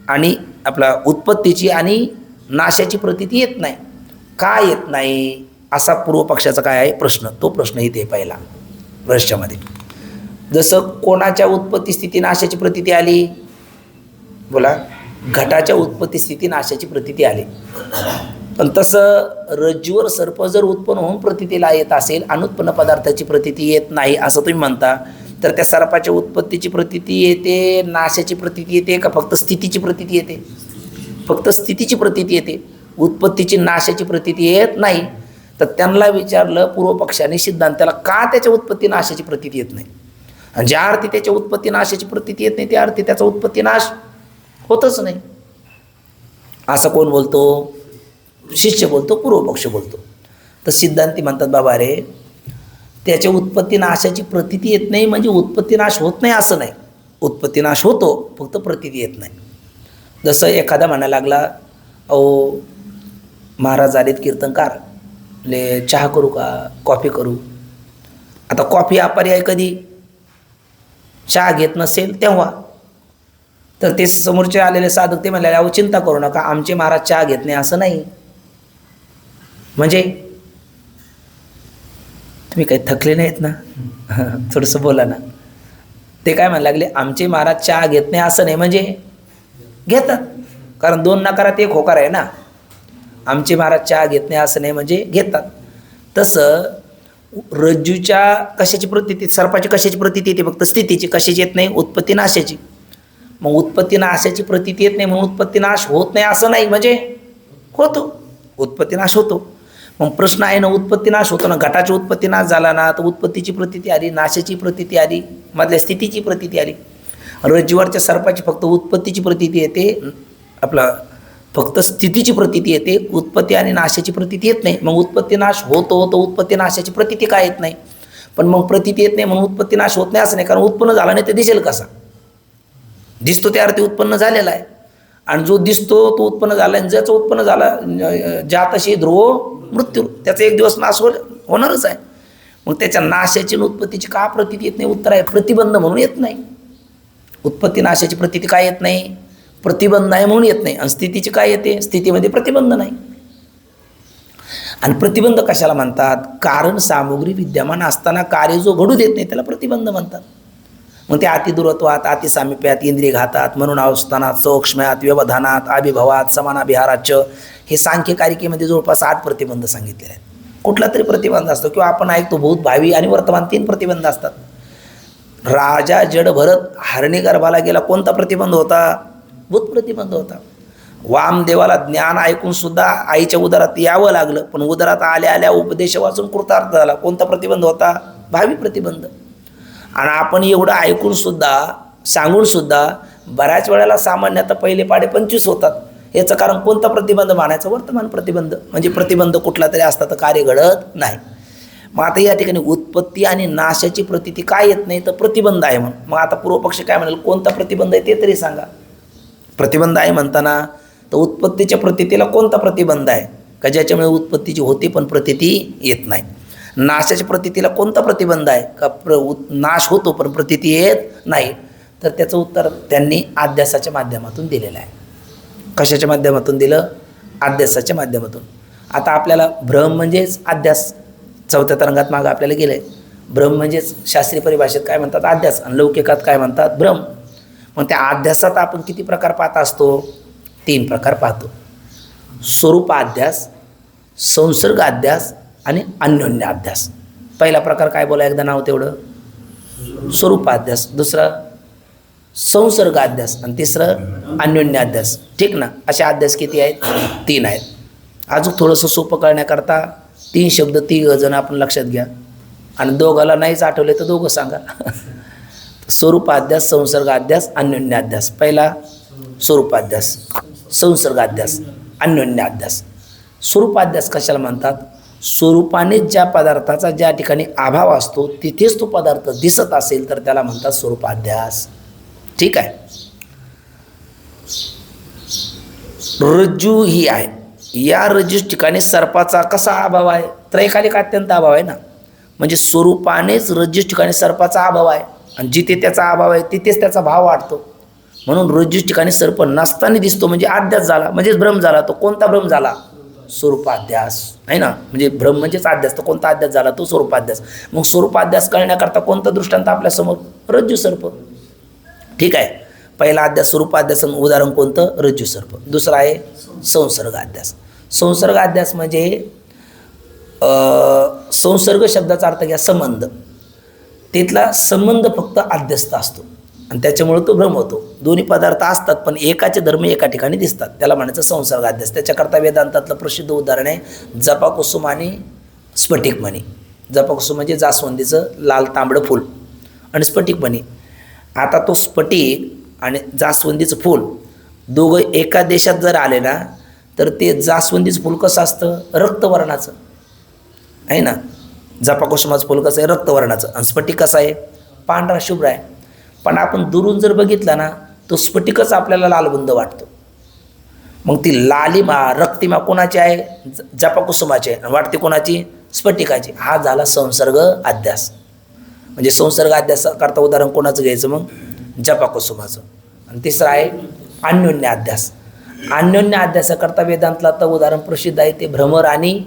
Speaker 1: आणि आपला उत्पत्तीची आणि नाशाची प्रतीती येत नाही. का येत नाही असा पूर्वपक्षाचा काय आहे प्रश्न, तो प्रश्न इथे पहिला रहस्यामध्ये. जसं कोणाच्या उत्पत्ती स्थिती नाशाची प्रतीती आली, बोला, घटाच्या उत्पत्ती स्थिती नाशाची प्रतीती आली. पण तसं रज्जूवर सर्प जर उत्पन्न होऊन प्रतीतीला येत असेल, अनुत्पन्न पदार्थाची प्रतीती येत नाही असं तुम्ही म्हणता, तर त्या सर्पाच्या उत्पत्तीची प्रतीती येते, नाशाची प्रतीती येते का फक्त स्थितीची प्रतीती येते? फक्त स्थितीची प्रतीती येते, उत्पत्तीची नाशाची प्रतीती येत नाही. तर त्यांना विचारलं पूर्वपक्षाने सिद्धांताला, का त्याच्या उत्पत्ती नाशाची प्रतीती येत नाही? आणि ज्या अर्थी त्याच्या उत्पत्ती नाशाची प्रतीती येत नाही त्या अर्थी त्याचा उत्पत्ती नाश होतच नाही. असं कोण बोलतो? शिष्य बोलतो, पूर्वपक्ष बोलतो. तर सिद्धांती म्हणतात, बाबा रे, त्याच्या उत्पत्ती नाशाची प्रतीती येत नाही म्हणजे उत्पत्ती नाश होत नाही असं नाही. उत्पत्ती नाश होतो, फक्त प्रतीती येत नाही. जसं एखादा म्हणायला लागला, अहो महाराज आलेत कीर्तनकार, ले चहा करू का कॉफी करू? आता कॉफी अपर्याय कधी चहा घेत नसेल तेव्हा. तर ते समोरचे आलेले साधक ते म्हणाले, अहो चिंता करू नका, आमचे महाराज चहा घेत नाही असं नाही. म्हणजे तुम्ही काही थकले नाहीत ना? थोडंसं बोला ना. ते काय म्हणायला लागले, आमचे महाराज चहा घेत नाही असं नाही, म्हणजे घेतात, कारण दोन नकारात एक होकार आहे ना. आमचे महाराज चहा घेत नाही असं नाही म्हणजे घेतात. तसं रज्जूच्या कशाची प्रतीती, सर्पाची कशाची प्रतीती येते? फक्त स्थितीची. कशाची येत नाही? उत्पत्ती नाशाची. मग उत्पत्ती नाशाची प्रतीती येत नाही म्हणून उत्पत्ती नाश होत नाही असं नाही, म्हणजे होतो, उत्पत्ती नाश होतो. मग प्रश्न आहे ना, उत्पत्ती नाश होतो ना. घटाची उत्पत्ती नाश झाला ना, तर उत्पत्तीची प्रतीती आली, नाशाची प्रतीती आली, मधल्या स्थितीची प्रतीती आली. रज्जूवरच्या सर्पाची फक्त उत्पत्तीची प्रतीती येते, आपला फक्त स्थितीची प्रतीती येते, उत्पत्ती आणि नाशाची प्रतीती येत नाही. मग उत्पत्ती नाश होतो, तर उत्पत्ती नाशाची प्रतीती काय येत नाही? पण मग प्रतीती येत नाही म्हणून उत्पत्ती नाश होत नाही असं नाही, कारण उत्पन्न झाला नाही ते दिसेल कसा? दिसतो त्या अर्थी उत्पन्न झालेला आहे, आणि जो दिसतो तो उत्पन्न झाला, आणि ज्याचं उत्पन्न झाला, जातशी ध्रुव मृत्यू, त्याचा एक दिवस नाश होणारच आहे. मग त्याच्या नाशाची आणि उत्पत्तीची का प्रतीती येत नाही? उत्तर आहे प्रतिबंध म्हणून येत नाही. उत्पत्ती नाशाची प्रतीती काय येत नाही? प्रतिबंध आहे म्हणून येत नाही. आणि स्थितीची काय येते? स्थितीमध्ये प्रतिबंध नाही. आणि प्रतिबंध कशाला म्हणतात? कारण सामुग्री विद्यमान असताना कार्य जो घडू देत नाही त्याला प्रतिबंध म्हणतात. मग ते अतिदूरत्वात, अतिसामिप्यात, इंद्रिय घातात, म्हणून अवस्थानात, सौक्ष्म्यात, व्यवधानात, अभिभवात, समानाभिहाराच्य, हे सांख्यकारिकेमध्ये जवळपास 8 प्रतिबंध सांगितलेले आहेत. कुठला तरी प्रतिबंध असतो, किंवा आपण ऐकतो भूत, भावी आणि वर्तमान 3 प्रतिबंध असतात. राजा जड भरत हरणी गर्भाला गेला, कोणता प्रतिबंध होता? भूत प्रतिबंध होता. वामदेवाला ज्ञान ऐकून सुद्धा आईच्या उदरात यावं लागलं, पण उदरात आल्या आल्या उपदेश वाचून कृतार्थ झाला, कोणता प्रतिबंध होता? भावी प्रतिबंध. आणि आपण एवढं ऐकून सुद्धा, सांगून सुद्धा बऱ्याच वेळेला सामान्यतः पहिले पाडे 25 होतात. याचं कारण कोणता प्रतिबंध मानायचं? वर्तमान प्रतिबंध. म्हणजे प्रतिबंध कुठला तरी असता तर कार्य घडत नाही. मग आता या ठिकाणी उत्पत्ती आणि नाशाची प्रतीती काय येत नाही? तर प्रतिबंध आहे म्हणून. मग आता पूर्वपक्ष काय म्हणाल, कोणता प्रतिबंध आहे ते तरी सांगा. प्रतिबंध आहे म्हणताना तर उत्पत्तीच्या प्रतीतीला कोणता प्रतिबंध आहे का ज्याच्यामुळे उत्पत्तीची होती पण प्रतीती येत नाही? नाशाच्या प्रतीतीला कोणता प्रतिबंध आहे का नाश होतो पण प्रतीती येत नाही? तर त्याचं उत्तर त्यांनी अध्यासाच्या माध्यमातून दिलेलं आहे. कशाच्या माध्यमातून दिलं? अध्यासाच्या माध्यमातून. आता आपल्याला भ्रम म्हणजेच अध्यास, 4थ्या तरंगात मागं आपल्याला गेलं आहे. भ्रम म्हणजेच शास्त्रीय परिभाषेत काय म्हणतात? अध्यास, आणि लौकिकात काय म्हणतात? भ्रम. मग त्या अध्यासात आपण किती प्रकार पाहत असतो? 3 प्रकार पाहतो. स्वरूपाध्यास, संसर्गाध्यास आणि अन्योन्य अध्यास. पहिला प्रकार काय बोला एकदा नाव तेवढं? स्वरूपाध्यास. दुसरा संसर्गाध्यास, आणि तिसरं अन्योन्य अध्यास. ठीक ना? असे अध्यास किती आहेत? 3 आहेत. अजून थोडंसं सोपं करण्याकरता 3 शब्द 3 जण आपण लक्षात घ्या, आणि दोघाला नाहीच आठवले तर दोघं सांगा. स्वरूपाध्यास, संसर्गाध्यास, अन्योन्य अध्यास. पहिला स्वरूपाध्यास. संसर्गाध्यास, अन्योन्याध्यास. स्वरूपाध्यास कशाला म्हणतात? स्वरूपाने ज्या पदार्थाचा ज्या ठिकाणी अभाव असतो तिथेच तो पदार्थ दिसत असेल तर त्याला म्हणतात स्वरूपाध्यास. ठीक आहे. रज्जू ही आहे, या रज्जू ठिकाणी सर्पाचा कसा अभाव आहे? त्रैकालिक अत्यंत अभाव आहे ना. म्हणजे स्वरूपानेच रज्जू ठिकाणी सर्पाचा अभाव आहे आणि जिथे त्याचा अभाव आहे तिथेच त्याचा भाव वाढतो. म्हणून रज्जू ठिकाणी सर्प नसताना दिसतो म्हणजे अध्यास झाला, म्हणजेच भ्रम झाला. तो कोणता भ्रम झाला? स्वरूपाध्यास आहे ना. म्हणजे भ्रम म्हणजेच अध्यास. तर कोणता अध्यास झाला? तो स्वरूपाध्यास. मग स्वरूपाध्यास करण्याकरता कोणता दृष्टांत आपल्यासमोर? रज्जू सर्प. ठीक आहे. पहिला अध्यास स्वरूपाध्यास, उदाहरण कोणतं? रज्जू सर्प. दुसरा आहे संसर्गाध्यास. संसर्गाध्यास म्हणजे संसर्ग शब्दाचा अर्थ घ्या संबंध. तिथला संबंध फक्त अध्यस्त असतो आणि त्याच्यामुळे तो भ्रम होतो. दोन्ही पदार्थ असतात पण एकाचे धर्म एका ठिकाणी दिसतात, त्याला म्हणायचं संसर्गाध्यास. त्याच्याकरता वेदांतातलं प्रसिद्ध उदाहरण आहे जपाकुसुम आणि स्फटिकमणी. जपाकुसुम म्हणजे जास्वंदीचं लाल तांबडं फूल आणि स्फटिकमणी. आता तो स्फटिक आणि जास्वंदीचं फूल दोघं एका देशात जर आले ना तर ते जास्वंदीचं फूल कसं असतं? रक्तवर्णाचं आहे ना. जपाकुसुमाचं फूल कसं आहे? रक्तवर्णाचं. आणि स्फटिक कसं आहे? पांढरा शुभ्र आहे. पण आपण दुरून जर बघितला ना तो स्फटिकच आपल्याला लालबुंद वाटतो. मग ती लालिमा रक्तिमा कोणाची आहे? जपाकुसुमाची आहे. वाटते कोणाची? स्फटिकाची. हा झाला संसर्ग अध्यास. म्हणजे संसर्ग अध्यास करता उदाहरण कोणाचं घ्यायचं मग? जपाकुसुमाचं. आणि तिसरं आहे अन्योन्य अध्यास. अन्योन्य अध्यासाकरता वेदांतला तर उदाहरण प्रसिद्ध आहे ते भ्रमर आणि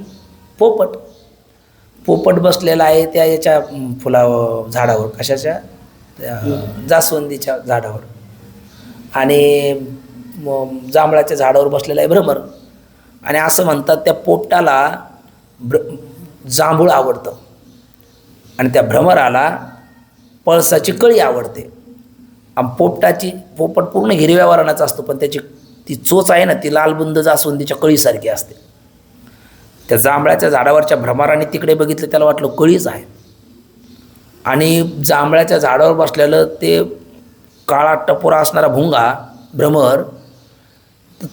Speaker 1: पोपट. पोपट बसलेला आहे त्या याच्या झाडावर, कशाच्या? त्या जास्वंदीच्या झाडावर. आणि जांभळाच्या झाडावर बसलेला आहे भ्रमर. आणि असं म्हणतात त्या पोपटाला जांभूळ आवडतं आणि त्या भ्रमराला पळसाची कळी आवडते. आणि पोपट पूर्ण हिरव्या वर्णाचा असतो पण त्याची ती चोच आहे ना ती लालबुंद जास्वंदीच्या कळीसारखी असते. त्या जांभळाच्या झाडावरच्या भ्रमराने तिकडे बघितलं, त्याला वाटलं कळीच आहे. आणि जांभळाच्या झाडावर बसलेलं ते काळा टपोरा असणारा भुंगा भ्रमर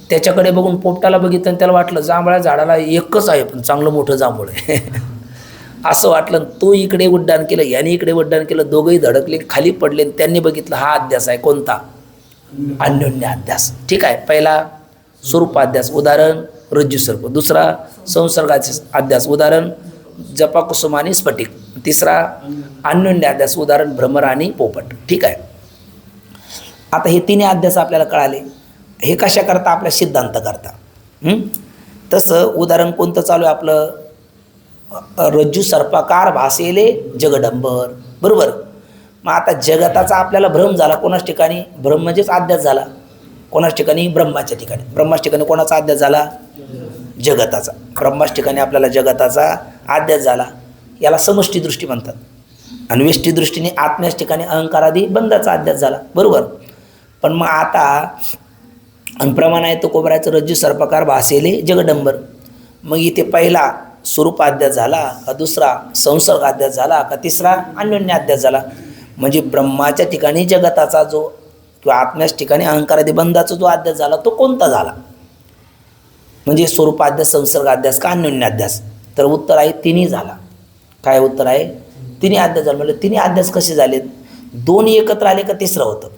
Speaker 1: त्याच्याकडे बघून पोपटाला बघितलं आणि त्याला वाटलं जांभळ्या झाडाला एकच आहे पण चांगलं मोठं जांभूळ आहे. असं वाटलं. तो इकडे उड्डाण केलं, याने इकडे उड्डाण केलं. दोघंही धडकले, खाली पडले. त्यांनी बघितलं हा अध्यास आहे. कोणता? अन्योन्य अध्यास. ठीक आहे. पहिला स्वरूपाध्यास, उदाहरण रज्जू सर्प. दुसरा संसर्गाचा अध्यास, उदाहरण जपाकुसुम आणि स्फटिक. तिसरा अन्योन्य अध्यास, उदाहरण भ्रमर आणि पोपट. ठीक आहे. आता हे तिन्ही अध्यास आपल्याला कळाले. हे कशा करता? आपल्या सिद्धांत करता. तसं उदाहरण कोणतं चालू आहे आपलं? रज्जू सर्पाकार भासेले जगडंबर. बरोबर. मग आता जगताचा आपल्याला भ्रम झाला कोणाच ठिकाणी? भ्रम म्हणजेच अध्यास झाला. कोणाच ठिकाणी? ब्रह्माच्या ठिकाणी. ब्रह्माच्या ठिकाणी कोणाचा अध्यास झाला? जगताचा. ब्रह्माच्या ठिकाणी आपल्याला जगताचा अध्यास झाला. याला समष्टी दृष्टी म्हणतात. आणि व्यष्टी दृष्टीने आत्म्याच्या ठिकाणी अहंकारादी बंधाचा अध्यास झाला. बरोबर. पण मग आता प्रमाण आहे तो कोबराचं रज्जू सर्पाकार भासेले जगडंबर. मग इथे पहिला स्वरूपाध्यास झाला का दुसरा संसर्गाध्यास झाला का तिसरा अन्योन्य अध्यास झाला? म्हणजे ब्रह्माच्या ठिकाणी जगताचा जो किंवा आत्म्याच्या ठिकाणी अहंकारादी बंधाचा जो अध्यास झाला तो कोणता झाला? म्हणजे स्वरूपाध्यास, संसर्गाध्यास का अन्योन्य अध्यास? तर उत्तर आहे तिन्ही झाला. काय उत्तर आहे? तिन्ही अध्यास झाला. म्हणजे तिन्ही अध्यास कसे झालेत? दोन एकत्र आले का तिसरं होतं?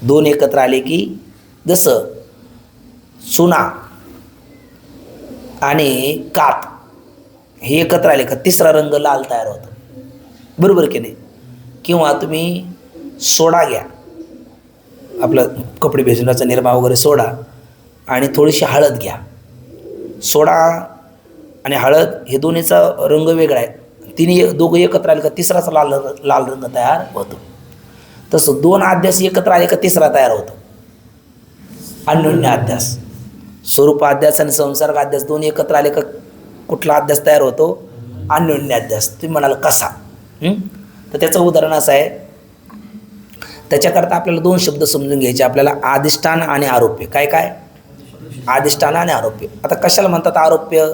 Speaker 1: दोन एकत्र आले की जसं चुना आणि कात हे एकत्र आले का तिसरा रंग लाल तयार होतो. बरोबर की नाही? किंवा तुम्ही सोडा घ्या, आपलं कपडे भिजवण्याचा निरमा वगैरे सोडा आणि थोडीशी हळद घ्या. सोडा आणि हळद हे दोन्हीचा रंग वेगळा आहे. तिन्ही दोघं एकत्र आले का तिसराच लाल रंग तयार होतो. तसं दोन अध्यास एकत्र आले का तिसरा तयार होतो, अन्योन्य अध्यास. स्वरूपाध्यास आणि संसर्गाध्यास दोन्ही एकत्र आले का कुठला अध्यास तयार होतो? अन्योन्य अध्यास. तुम्ही म्हणाल कसा? तर त्याचं उदाहरण असं आहे. त्याच्याकरता आपल्याला दोन शब्द समजून घ्यायचे. आपल्याला अधिष्ठान आणि आरोप्य. काय काय? अधिष्ठान आणि आरोप्य. आता कशाला म्हणतात आरोप्य?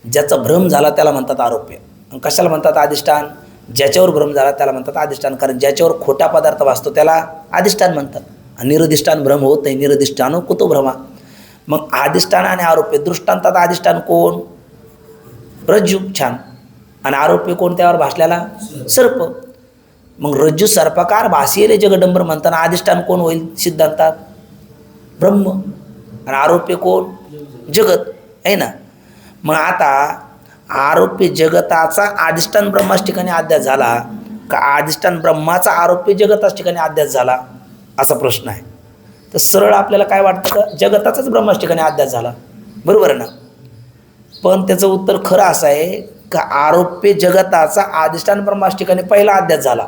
Speaker 1: ज्याचा भ्रम झाला त्याला म्हणतात आरोप्य. आणि कशाला म्हणतात अधिष्ठान? ज्याच्यावर भ्रम झाला त्याला म्हणतात अधिष्ठान. कारण ज्याच्यावर खोटा पदार्थ भासतो त्याला अधिष्ठान म्हणतात. निरधिष्ठान भ्रम होत नाही, निरधिष्ठान कुतो भ्रमा. मग अधिष्ठान आणि आरोप्य, दृष्टांतात अधिष्ठान कोण? रज्जू. छान. आणि आरोप्य कोण त्यावर भासल्याला? सर्प. मग रज्जू सर्पकार भासिले जगडंबर म्हणताना अधिष्ठान कोण होईल सिद्धांतात? ब्रह्म. आणि आरोप्य कोण? जगत आहे ना. मग आता आरोप्य जगताचा अधिष्ठान ब्रह्माच ठिकाणी अध्यास झाला का अधिष्ठान ब्रह्माचा आरोप्य जगताच ठिकाणी अध्यास झाला, असा प्रश्न आहे. तर सरळ आपल्याला काय वाटतं का जगताचाच ब्रह्माच ठिकाणी अध्यास झाला, बरोबर आहे ना. पण त्याचं उत्तर खरं असं आहे का आरोप्य जगताचा अधिष्ठान ब्रह्माच ठिकाणी पहिला अध्यास झाला,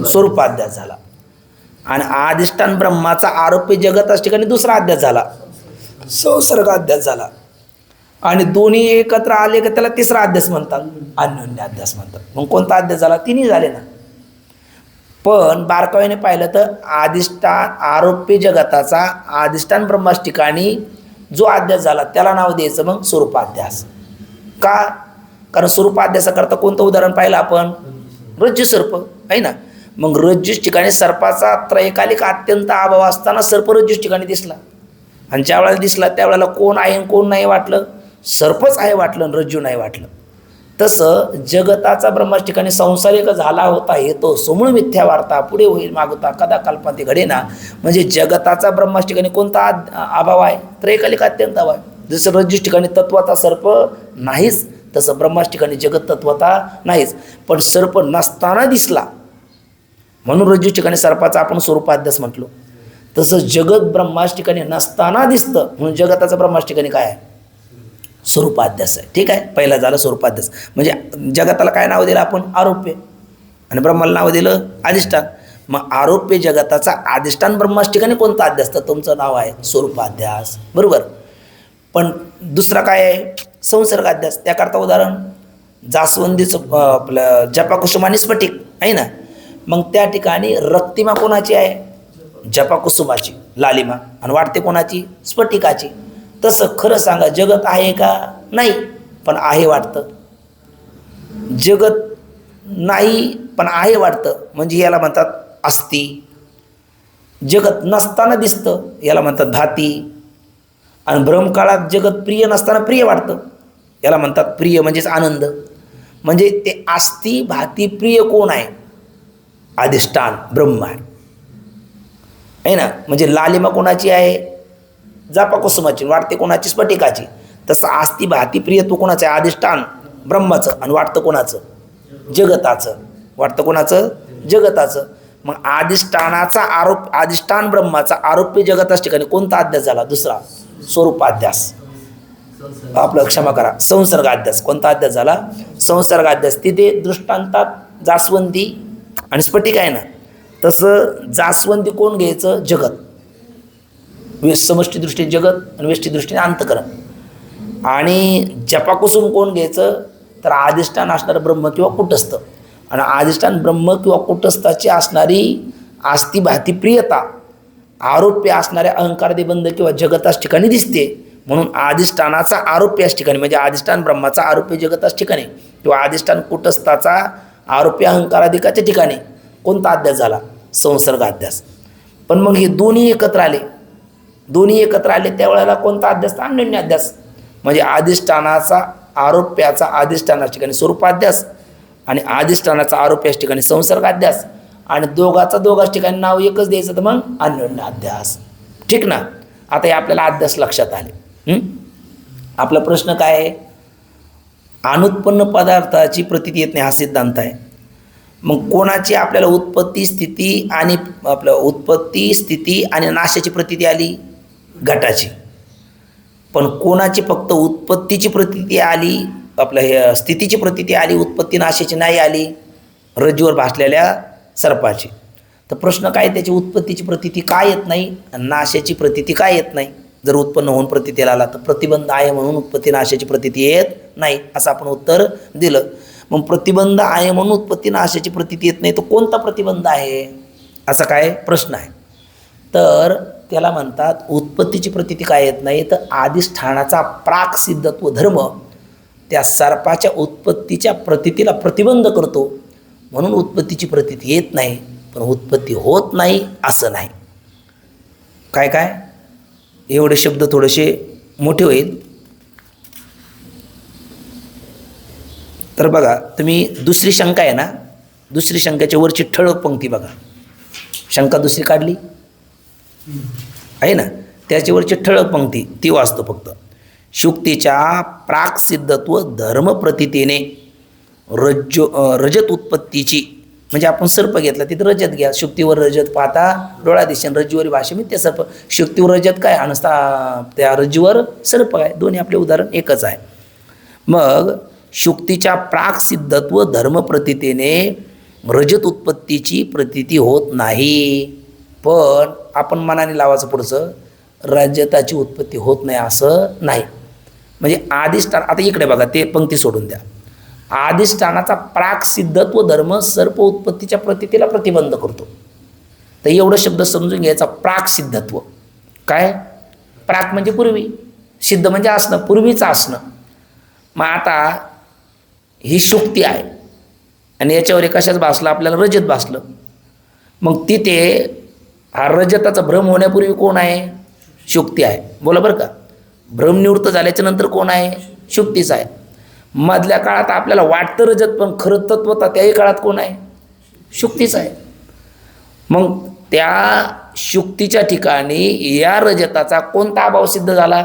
Speaker 1: स्वरूपाध्यास झाला. आणि अधिष्ठान ब्रह्माचा आरोप्य जगताच ठिकाणी दुसरा अध्यास झाला, संसर्ग अध्यास झाला. आणि दोन्ही एकत्र आले का त्याला तिसरा अध्यास म्हणतात, अन्योन्य अध्यास म्हणतात. मग कोणता अध्यास झाला? तिन्ही झाले ना. पण बारकाईने पाहिलं तर अधिष्ठान आरोप्य जगताचा अधिष्ठान ब्रह्माच ठिकाणी जो अध्यास झाला त्याला नाव द्यायचं मग स्वरूपाध्यास. का? कारण स्वरूपाध्यासाकरता कोणतं उदाहरण पाहिलं आपण? रज्जू सर्प आहे ना. मग रज्जूच ठिकाणी सर्पाचा त्रयकालिक अत्यंत अभाव असताना सर्प रज्जूच ठिकाणी दिसला. आणि ज्या वेळेला दिसला त्यावेळेला कोण आहे आणि कोण नाही वाटलं? सर्पच आहे वाटलं, रज्जू नाही वाटलं. तसं जगताचा ब्रह्माच ठिकाणी संसारिक झाला होता हे तो समूळ मिथ्या वार्ता पुढे होईल मागवता कदा कल्पांती घडे ना. म्हणजे जगताचा ब्रह्माच ठिकाणी कोणता अभाव आहे? त्रयकालिक अत्यंत अभाव आहे. जसं रज्जूच ठिकाणी तत्वाचा सर्प नाहीच तसं ब्रह्माच ठिकाणी जगत तत्वता नाहीच. पण सर्प नसताना दिसला म्हणून रज्जूच ठिकाणी सर्पाचा आपण स्वरूपाध्यास म्हटलो. तसं जगत ब्रह्माच ठिकाणी नसताना दिसतं म्हणून जगताचा ब्रह्माच ठिकाणी काय आहे? स्वरूपाध्यास आहे. ठीक आहे, पहिला झालं स्वरूपाध्यास. म्हणजे जगताला काय नाव दिलं आपण? आरोप्य. आणि ब्रह्माला नाव दिलं अधिष्ठान. मग आरोप्य जगताचा अधिष्ठान ब्रह्माच ठिकाणी कोणता अध्यास? तर तुमचं नाव आहे स्वरूपाध्यास, बरोबर. पण दुसरा काय आहे? संसर्गाध्यास. त्याकरता उदाहरण जास्वंदीचं आपलं जपाकुसुम आणि स्फटिक आहे ना. मग त्या ठिकाणी रक्तिमा कोणाची आहे? जपाकुसुमाची लालिमा. आणि वाटते कोणाची? स्फटिकाची. तसं खरं सांगा जगत आहे का? नाही, पण आहे वाटतं. जगत नाही पण आहे वाटतं म्हणजे याला म्हणतात अस्ति. जगत नसताना दिसतं याला म्हणतात भाती. आणि भ्रमकाळात जगत प्रिय नसताना प्रिय वाटतं याला म्हणतात प्रिय म्हणजेच आनंद. म्हणजे ते अस्ति भाती प्रिय कोण आहे? अधिष्ठान ब्रह्म आहे ना. म्हणजे लालिमा कोणाची आहे? जापाकुसुमाची. वाटते कोणाची? स्फटिकाची. तसं आस्ती भाती प्रिय तो कोणाचं आहे? अधिष्ठान ब्रह्माचं. आणि वाटतं कोणाचं? जगताचं. वाटतं कोणाचं? जगताचं. मग अधिष्ठानाचा आरोप अधिष्ठान ब्रह्माचा आरोप्य जगताच ठिकाणी कोणता अध्यास झाला? दुसरा स्वरूपाध्यास. आपलं क्षमा करा संसर्गाध्यास. कोणता अध्यास झाला? संसर्गाध्यास. तिथे दृष्टांतात जास्वंदी आणि स्फटिक आहे ना. तसं जास्वंदी कोण घ्यायचं? जगत. समष्टी दृष्टीने जगत आणि व्यष्टी दृष्टीने अंतकरण. आणि जपाकुसुम कोण घ्यायचं? तर अधिष्ठान असणारं ब्रह्म किंवा कुटस्थ. आणि अधिष्ठान ब्रह्म किंवा कुटस्थाची असणारी आस्ती भाती प्रियता आरोप्य असणाऱ्या अहंकारदिबंध किंवा जगताच ठिकाणी दिसते म्हणून अधिष्ठानाचा आरोप्य याच ठिकाणी म्हणजे अधिष्ठान ब्रह्माचा आरोप्य जगताच ठिकाणी किंवा अधिष्ठान कुटस्थाचा आरोप्य अहंकाराधिकाच्या ठिकाणी कोणता अध्यास झाला? संसर्गाध्यास. पण मग हे दोन्ही एकत्र आले त्यावेळेला कोणता अध्यास? अन्योन्य अध्यास. म्हणजे अधिष्ठानाचा आरोप्याचा अधिष्ठानाच्या ठिकाणी स्वरूपाध्यास आणि अधिष्ठानाचा आरोप्याच्या ठिकाणी संसर्गाध्यास आणि दोघाच ठिकाणी नाव एकच द्यायचं तर मग अन्योन्य अध्यास. ठीक ना. आता हे आपल्याला अध्यास लक्षात आले. आपला प्रश्न काय आहे? अनुत्पन्न पदार्थाची प्रतीती येत नाही हा सिद्धांत आहे. मग कोणाची आपल्याला उत्पत्ती स्थिती आणि नाशाची प्रतीती आली? घटाची. पण कोणाची फक्त उत्पत्तीची प्रतीती आली? आपल्या स्थितीची प्रतीती आली, उत्पत्ती नाशाची नाही आली? रज्जूवर भासलेल्या सर्पाची. तर प्रश्न काय? त्याची उत्पत्तीची प्रतीती काय येत नाही आणि नाशाची प्रतीती काय येत नाही? जर उत्पन्न होऊन प्रतीतीला आला तर प्रतिबंध आहे म्हणून उत्पत्ती नाशाची प्रतीती येत नाही असं आपण उत्तर दिलं. मग प्रतिबंध आहे म्हणून उत्पत्ती नाशाची प्रतीती येत नाही तर कोणता प्रतिबंध आहे असा काय प्रश्न आहे? तर त्याला म्हणतात उत्पत्तीची प्रतीती काय येत नाही तर अधिष्ठानाचा प्राकसिद्धत्व धर्म त्या सर्पाच्या उत्पत्तीच्या प्रतीतीला प्रतिबंध करतो म्हणून उत्पत्तीची प्रतीती येत नाही पण उत्पत्ती होत नाही असं नाही. काय काय एवढे शब्द थोडेसे मोठे होईल. तर बघा तुम्ही दुसरी शंका आहे ना, दुसरी शंकाच्या वरची ठळक पंक्ती बघा. शंका दुसरी काढली आहे ना, त्याच्यावरची ठळक पंक्ती ती वाचतो फक्त. शुक्तीच्या प्राकसिद्धत्व धर्मप्रतीतेने रजत उत्पत्तीची, म्हणजे आपण सर्प घेतला तिथं रजत घ्या, शुक्तीवर रजत पाहता डोळा दिसेन, रज्जूवर भाषे मी ते सर्प. शुक्तीवर रजत काय आणि त्या रज्जूवर सर्प काय, दोन्ही आपले उदाहरण एकच आहे. मग शुक्तीच्या प्राकसिद्धत्व धर्मप्रतीतेने रजत उत्पत्तीची प्रतीती होत नाही, पण आपण मनाने लावायचं पुढचं रजताची उत्पत्ती होत नाही असं नाही. म्हणजे आदिष्टान, आता इकडे बघा ते पंक्ती सोडून द्या. आदिष्टानाचा प्राकसिद्धत्व धर्म सर्प उत्पत्तीच्या प्रतीतीला प्रतिबंध करतो. तर एवढं शब्द समजून घ्यायचा. प्राकसिद्धत्व काय, प्राक म्हणजे पूर्वी, सिद्ध म्हणजे असणं, पूर्वीचं असणं. मग आता ही शुक्ती आहे आणि याच्यावर कशाच भासलं आपल्याला, रजत भासलं. मग तिथे हा रजताचा भ्रम होण्यापूर्वी कोण आहे, शुक्ती आहे. बोला बरं का, भ्रमनिवृत्त झाल्याच्या नंतर कोण आहे, शुक्तीच आहे. मधल्या काळात आपल्याला वाटतं रजत, पण खरं तत्वता त्याही काळात कोण आहे, शुक्तीच आहे. मग त्या शुक्तीच्या ठिकाणी या रजताचा कोणता अभाव सिद्ध झाला,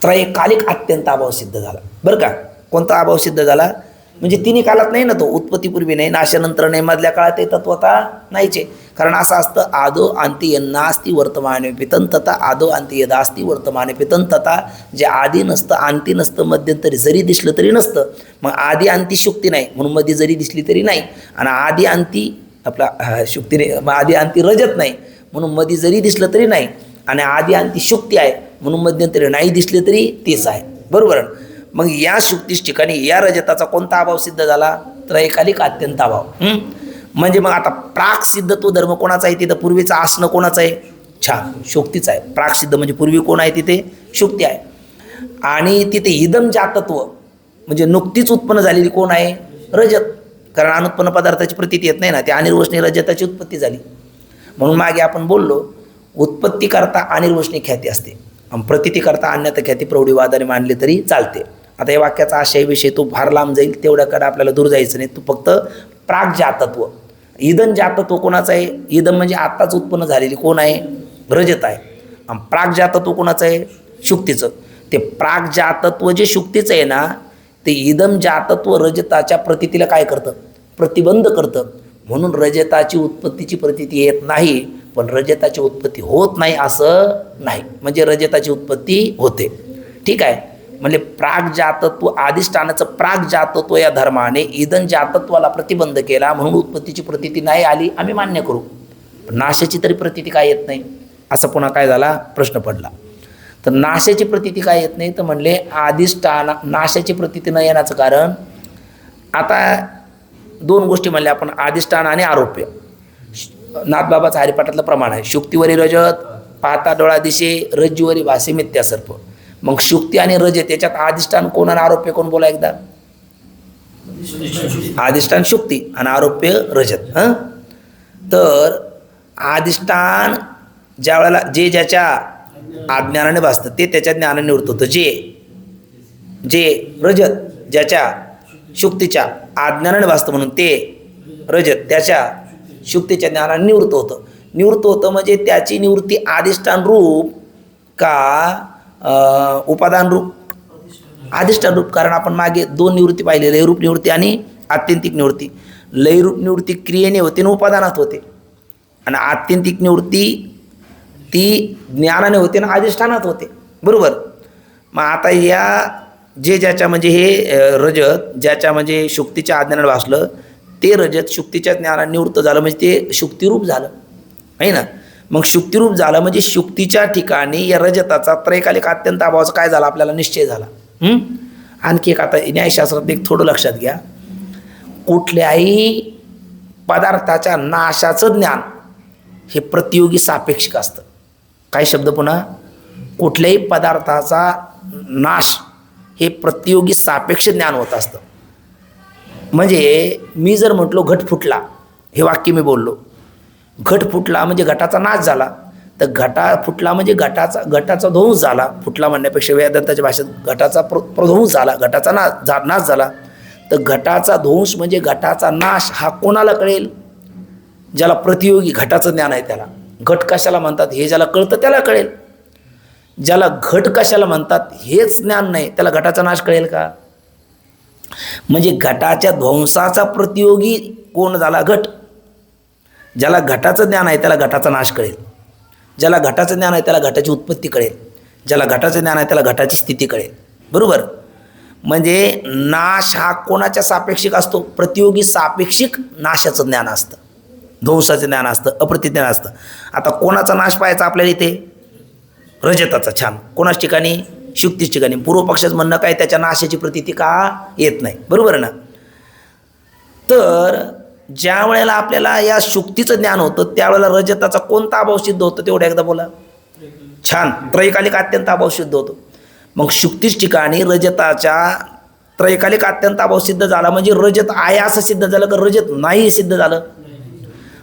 Speaker 1: त्रैकालिक अत्यंत अभाव सिद्ध झाला. बरं का, कोणता अभाव सिद्ध झाला, म्हणजे तिन्ही काळात नाही ना, तो उत्पत्तीपूर्वी नाही, नाशानंतर नाही, मधल्या काळात ते तत्वता नाहीचे. कारण असं असतं, आदो अंती यन्नास्ती वर्तमाने पितन तथा आदो अंती यदास्ती वर्तमाने पितन तथा. जे आधी नसतं, अंती नसतं, मध्यंतरी जरी दिसलं तरी नसतं. मग आधी अंती शुक्ती नाही म्हणून मध्ये जरी दिसली तरी नाही, आणि आधी अंती आपला शुक्तीने, मग आधी अंती रजत नाही म्हणून मध्ये जरी दिसलं तरी नाही, आणि आधी अंती शुक्ती आहे म्हणून मध्यंतरी नाही दिसले तरी तेच आहे. बरोबर. मग या शुक्तीस ठिकाणी या रजताचा कोणता अभाव सिद्ध झाला, त्रैकालिक अत्यंत अभाव. म्हणजे मग आता प्राकसिद्धत्व धर्म कोणाचा आहे, तिथं पूर्वीचं असणं कोणाचं आहे, छान, शुक्तीचं आहे. प्राकसिद्ध म्हणजे पूर्वी कोण आहे, तिथे शुक्ती आहे. आणि तिथे इदम जातत्व म्हणजे नुकतीच उत्पन्न झालेली कोण आहे, रजत. कारण अनुत्पन्न पदार्थाची प्रतीती येत नाही ना, त्या अनिर्वचनी रजताची उत्पत्ती झाली. म्हणून मागे आपण बोललो, उत्पत्ती करता अनिर्वचनी ख्याती असते, प्रतीती करता अन्यथा ख्याती प्रौढीवादाने मानले तरी चालते. आता या वाक्याचा आशयविषय तो फार लांब जाईल, तेवढ्याकडे आपल्याला दूर जायचं नाही. तो फक्त प्राकजातत्व, इदन जातत्व कोणाचं आहे, इदम म्हणजे आत्ताच उत्पन्न झालेली कोण आहे, रजत आहे. आणि प्राकजातत्व कोणाचं आहे, शुक्तीचं. ते प्राकजातत्व जे शुक्तीचं आहे ना, ते इदम जातत्व रजताच्या प्रतीतीला काय करतं, प्रतिबंध करतं. म्हणून रजताची उत्पत्तीची प्रतीती येत नाही, पण रजताची उत्पत्ती होत नाही असं नाही. म्हणजे रजताची उत्पत्ती होते. ठीक आहे. म्हणजे प्राकजातत्व, अधिष्ठानाचं प्राकजातत्व या धर्माने इदन जातत्वाला प्रतिबंध केला म्हणून उत्पत्तीची प्रतीती नाही आली, आम्ही मान्य करू. नाशाची तरी प्रतीती काय येत नाही, असा पुन्हा काय झाला प्रश्न पडला. तर नाशाची प्रतीती काय येत नाही, तर म्हणले अधिष्ठाना नाशाची प्रतीती न येण्याचं कारण, आता दोन गोष्टी म्हणल्या आपण, अधिष्ठान आणि आरोप्य. नाथबाबाचं हरिपाठातलं प्रमाण आहे, शुक्तीवरी रजत पाहता डोळा दिशे, रज्जूवरी भासे मिथ्या सर्प. मग शुक्ती आणि रजत याच्यात अधिष्ठान कोण आणि आरोप्य कोण, बोला एकदा. अधिष्ठान शुक्ती आणि आरोप्य रजत. तर अधिष्ठान ज्या वेळेला जे ज्याच्या अज्ञानाने भासतं ते त्याच्या ज्ञानाने निवृत्त होतं. जे रजत ज्याच्या शुक्तीच्या अज्ञानाने भासतं म्हणून ते रजत त्याच्या शुक्तीच्या ज्ञानाने निवृत्त होतं. निवृत्त होतं म्हणजे त्याची निवृत्ती अधिष्ठान रूप का उपादान रूप, अधिष्ठान रूप. कारण आपण मागे दोन निवृत्ती पाहिली, लयरूप निवृत्ती आणि आत्यंतिक निवृत्ती. लयरूप निवृत्ती क्रियेने होते आणि उपादानात होते, आणि आत्यंतिक निवृत्ती ती ज्ञानाने होते आणि अधिष्ठानात होते. बरोबर. मग आता या जे ज्याच्या म्हणजे हे रजत ज्याच्या म्हणजे शुक्तीच्या अज्ञानाने भासलं, ते रजत शुक्तीच्या ज्ञानाने निवृत्त झालं म्हणजे ते शुक्तिरूप झालं आहे ना. मग शुक्तिरूप झालं म्हणजे शुक्तीच्या ठिकाणी या रजताचा त्रैकालिक अत्यंत अभावाचा काय झाला आपल्याला निश्चय झाला. आणखी एक आता न्यायशास्त्रात एक थोडं लक्षात घ्या, कुठल्याही पदार्थाच्या नाशाचं ज्ञान हे प्रतियोगी सापेक्षिक असतं. काय शब्द पुन्हा, कुठल्याही पदार्थाचा नाश हे प्रतियोगी सापेक्ष ज्ञान होत असतं. म्हणजे मी जर म्हटलो घट फुटला, हे वाक्य मी बोललो. घट फुटला म्हणजे घटाचा नाश झाला, तर घटा फुटला म्हणजे घटाचा ध्वंस झाला. फुटला म्हणण्यापेक्षा वेदांताच्या भाषेत घटाचा प्रध्वंस झाला, घटाचा नाश झाला. तर घटाचा ध्वंस म्हणजे घटाचा नाश हा कोणाला कळेल? ज्याला प्रतियोगी घटाचं ज्ञान आहे त्याला. घट कशाला म्हणतात हे ज्याला कळतं त्याला कळेल. ज्याला घट कशाला म्हणतात हेच ज्ञान नाही त्याला घटाचा नाश कळेल का? म्हणजे घटाच्या ध्वंसाचा प्रतियोगी कोण झाला? घट. ज्याला घटाचं ज्ञान आहे त्याला घटाचा नाश कळेल. ज्याला घटाचं ज्ञान आहे त्याला घटाची उत्पत्ती कळेल. ज्याला घटाचं ज्ञान आहे त्याला घटाची स्थिती कळेल. बरोबर. म्हणजे नाश हा कोणाच्या सापेक्षिक असतो? प्रतियोगी सापेक्षिक नाशाचं ज्ञान असतं, ध्वंसाचं ज्ञान असतं, अप्रतिज्ञान असतं. आता कोणाचा नाश पाहायचा आपल्याला इथे? रजताचा. छान. कोणाच ठिकाणी? शुक्तीच ठिकाणी. पूर्वपक्षाचं म्हणणं काय? त्याच्या नाशाची प्रतीती का येत नाही. बरोबर ना? तर ज्या वेळेला आपल्याला या शुक्तीचं ज्ञान होतं त्यावेळेला रजताचा कोणता अभाव सिद्ध होतो तेवढं एकदा बोला. छान. त्रैकालिक अत्यंत अभाव सिद्ध होतो. मग शुक्तीच ठिकाणी रजताच्या त्रैकालिक अत्यंत अभाव सिद्ध झाला म्हणजे रजत आहे असं सिद्ध झालं का रजत नाही सिद्ध झालं?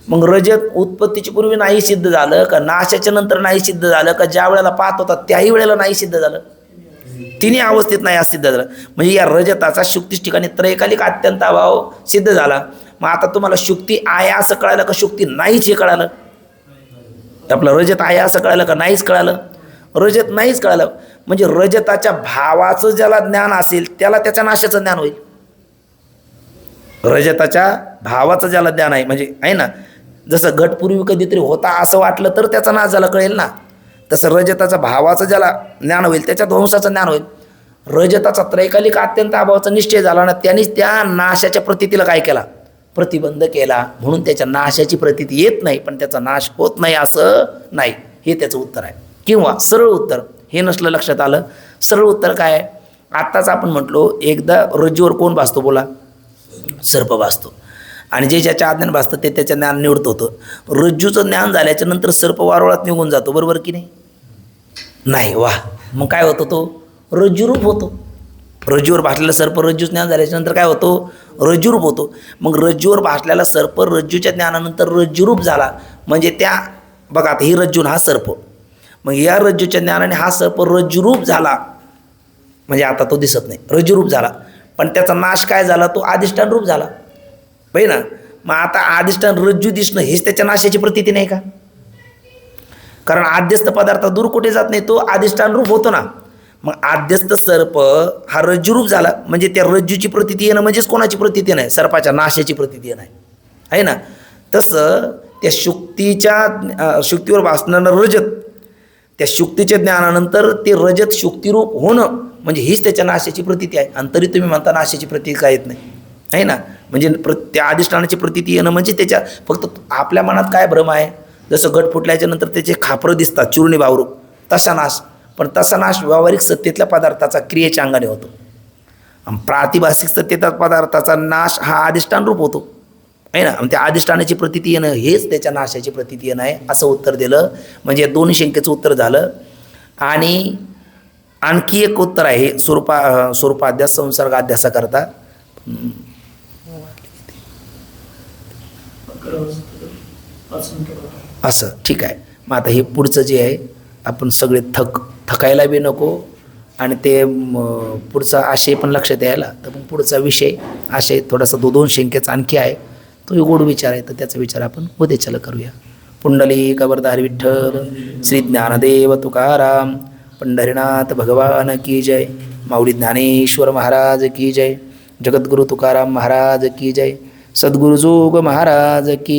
Speaker 1: मग रजत उत्पत्तीची पूर्वी नाही सिद्ध झालं का नाशाच्या नंतर नाही सिद्ध झालं का ज्या वेळेला पाहत होता त्याही वेळेला नाही सिद्ध झालं? तिन्ही अवस्थेत नाही असं सिद्ध झालं. म्हणजे या रजताचा शुक्तीच ठिकाणी त्रैकालिक अत्यंत अभाव सिद्ध झाला. मग आता तुम्हाला शुक्ती आहे असं कळालं का शुक्ती नाहीच हे कळालं? आपलं रजत आहे असं कळालं का नाहीच कळालं? रजत नाहीच कळालं. म्हणजे रजताच्या भावाचं ज्याला ज्ञान असेल त्याला त्याच्या नाशाचं ज्ञान होईल. रजताच्या भावाचं ज्याला ज्ञान आहे म्हणजे आहे ना, जसं घट पूर्वी कधीतरी होता असं वाटलं तर त्याचा नाश झाला कळेल ना, तसं रजताचा भावाचं ज्याला ज्ञान होईल त्याच्या ध्वंसाचं ज्ञान होईल. रजताचा त्रैकालिक अत्यंत अभावाचा निश्चय झाला ना, त्यांनीच त्या नाशाच्या प्रतीतीला काय केला? प्रतिबंध केला. म्हणून त्याच्या नाशाची प्रतीती येत नाही पण त्याचा नाश होत नाही असं नाही. हे त्याचं उत्तर आहे. किंवा सरळ उत्तर हे नसलं लक्षात आलं. सरळ उत्तर काय आहे? आत्ताच आपण म्हटलो एकदा रज्जूवर कोण भासतो? बोला. सर्प भासतो. आणि जे ज्याच्या अज्ञान भासतं ते त्याच्या ज्ञान निवडत होतं. रज्जूचं ज्ञान झाल्याच्या नंतर सर्प वारुळात निघून जातो. बरोबर की नाही? नाही. वा. मग काय होतं? तो रज्जूरूप होतो. रज्जूवर भासलेला सर्प रज्जू ज्ञान झाल्याच्या नंतर काय होतो? रज्जूरूप होतो. मग रज्जूवर भासलेला सर्प रज्जूच्या ज्ञानानंतर रज्जूरूप झाला. म्हणजे त्या बघा आता ही रज्जून हा सर्प, मग या रज्जूच्या ज्ञानाने हा सर्प रज्जूरूप झाला. म्हणजे आता तो दिसत नाही, रज्जूरूप झाला. पण त्याचा नाश काय झाला? तो अधिष्ठान रूप झाला. बाई ना. मग आता अधिष्ठान रज्जू दिसणं हेच त्याच्या नाशाची प्रतीती नाही का? कारण आद्यस्थ पदार्थ दूर कुठे जात नाही, तो अधिष्ठान रूप होतो ना. मग आद्यस्थ सर्प हा रज्जूरूप झाला म्हणजे त्या रज्जूची प्रतीती येणं म्हणजेच कोणाची प्रतीती नाही? सर्पाच्या नाशाची प्रतीती नाही आहे ना. तसं त्या शुक्तीवर भासणारं रजत, त्या शुक्तीच्या ज्ञानानंतर ते रजत शुक्तिरूप होणं म्हणजे हीच त्याच्या नाशाची प्रतीती आहे. आणि तरी तुम्ही म्हणता नाशाची प्रतीती काय येत नाही आहे ना. म्हणजे त्या अधिष्ठानाची प्रतीती येणं म्हणजे त्याच्या फक्त आपल्या मनात काय भ्रम आहे? जसं घट फुटल्याच्या नंतर त्याचे खापरं दिसतात चूर्णी बावरूप, तसा नाश. पण तसा नाश व्यावहारिक सत्तेतल्या पदार्थाचा क्रियेच्या अंगाने होतो. प्रातिभासिक सत्तेच्या पदार्थाचा नाश हा अधिष्ठान रूप होतो आहे ना. त्या अधिष्ठानाची प्रतीती येणं हेच त्याच्या नाशाची प्रतीती येणं आहे असं उत्तर दिलं. म्हणजे दोन्ही शंकेचं उत्तर झालं. आणि आणखी एक उत्तर आहे स्वरूपाध्यास संसर्गाध्यासाकरता. असं ठीक आहे. मग आता हे पुढचं जे आहे आपण सगळे थकायला बी नको आणि ते पुढचा आशय पण लक्षात यायला. तर मग पुढचा विषय आशय थोडासा दोन शंकेचा आणखी आहे, तो गोड विचार आहे. तर त्याचा विचार आपण उद्याच्याला करूया. पुंडलिक वरदारी विठ्ठल श्री ज्ञानदेव तुकाराम पंढरीनाथ भगवान की जय. माऊली ज्ञानेश्वर महाराज की जय. जगद्गुरु तुकाराम महाराज की जय. सद्गुरु जोग महाराज की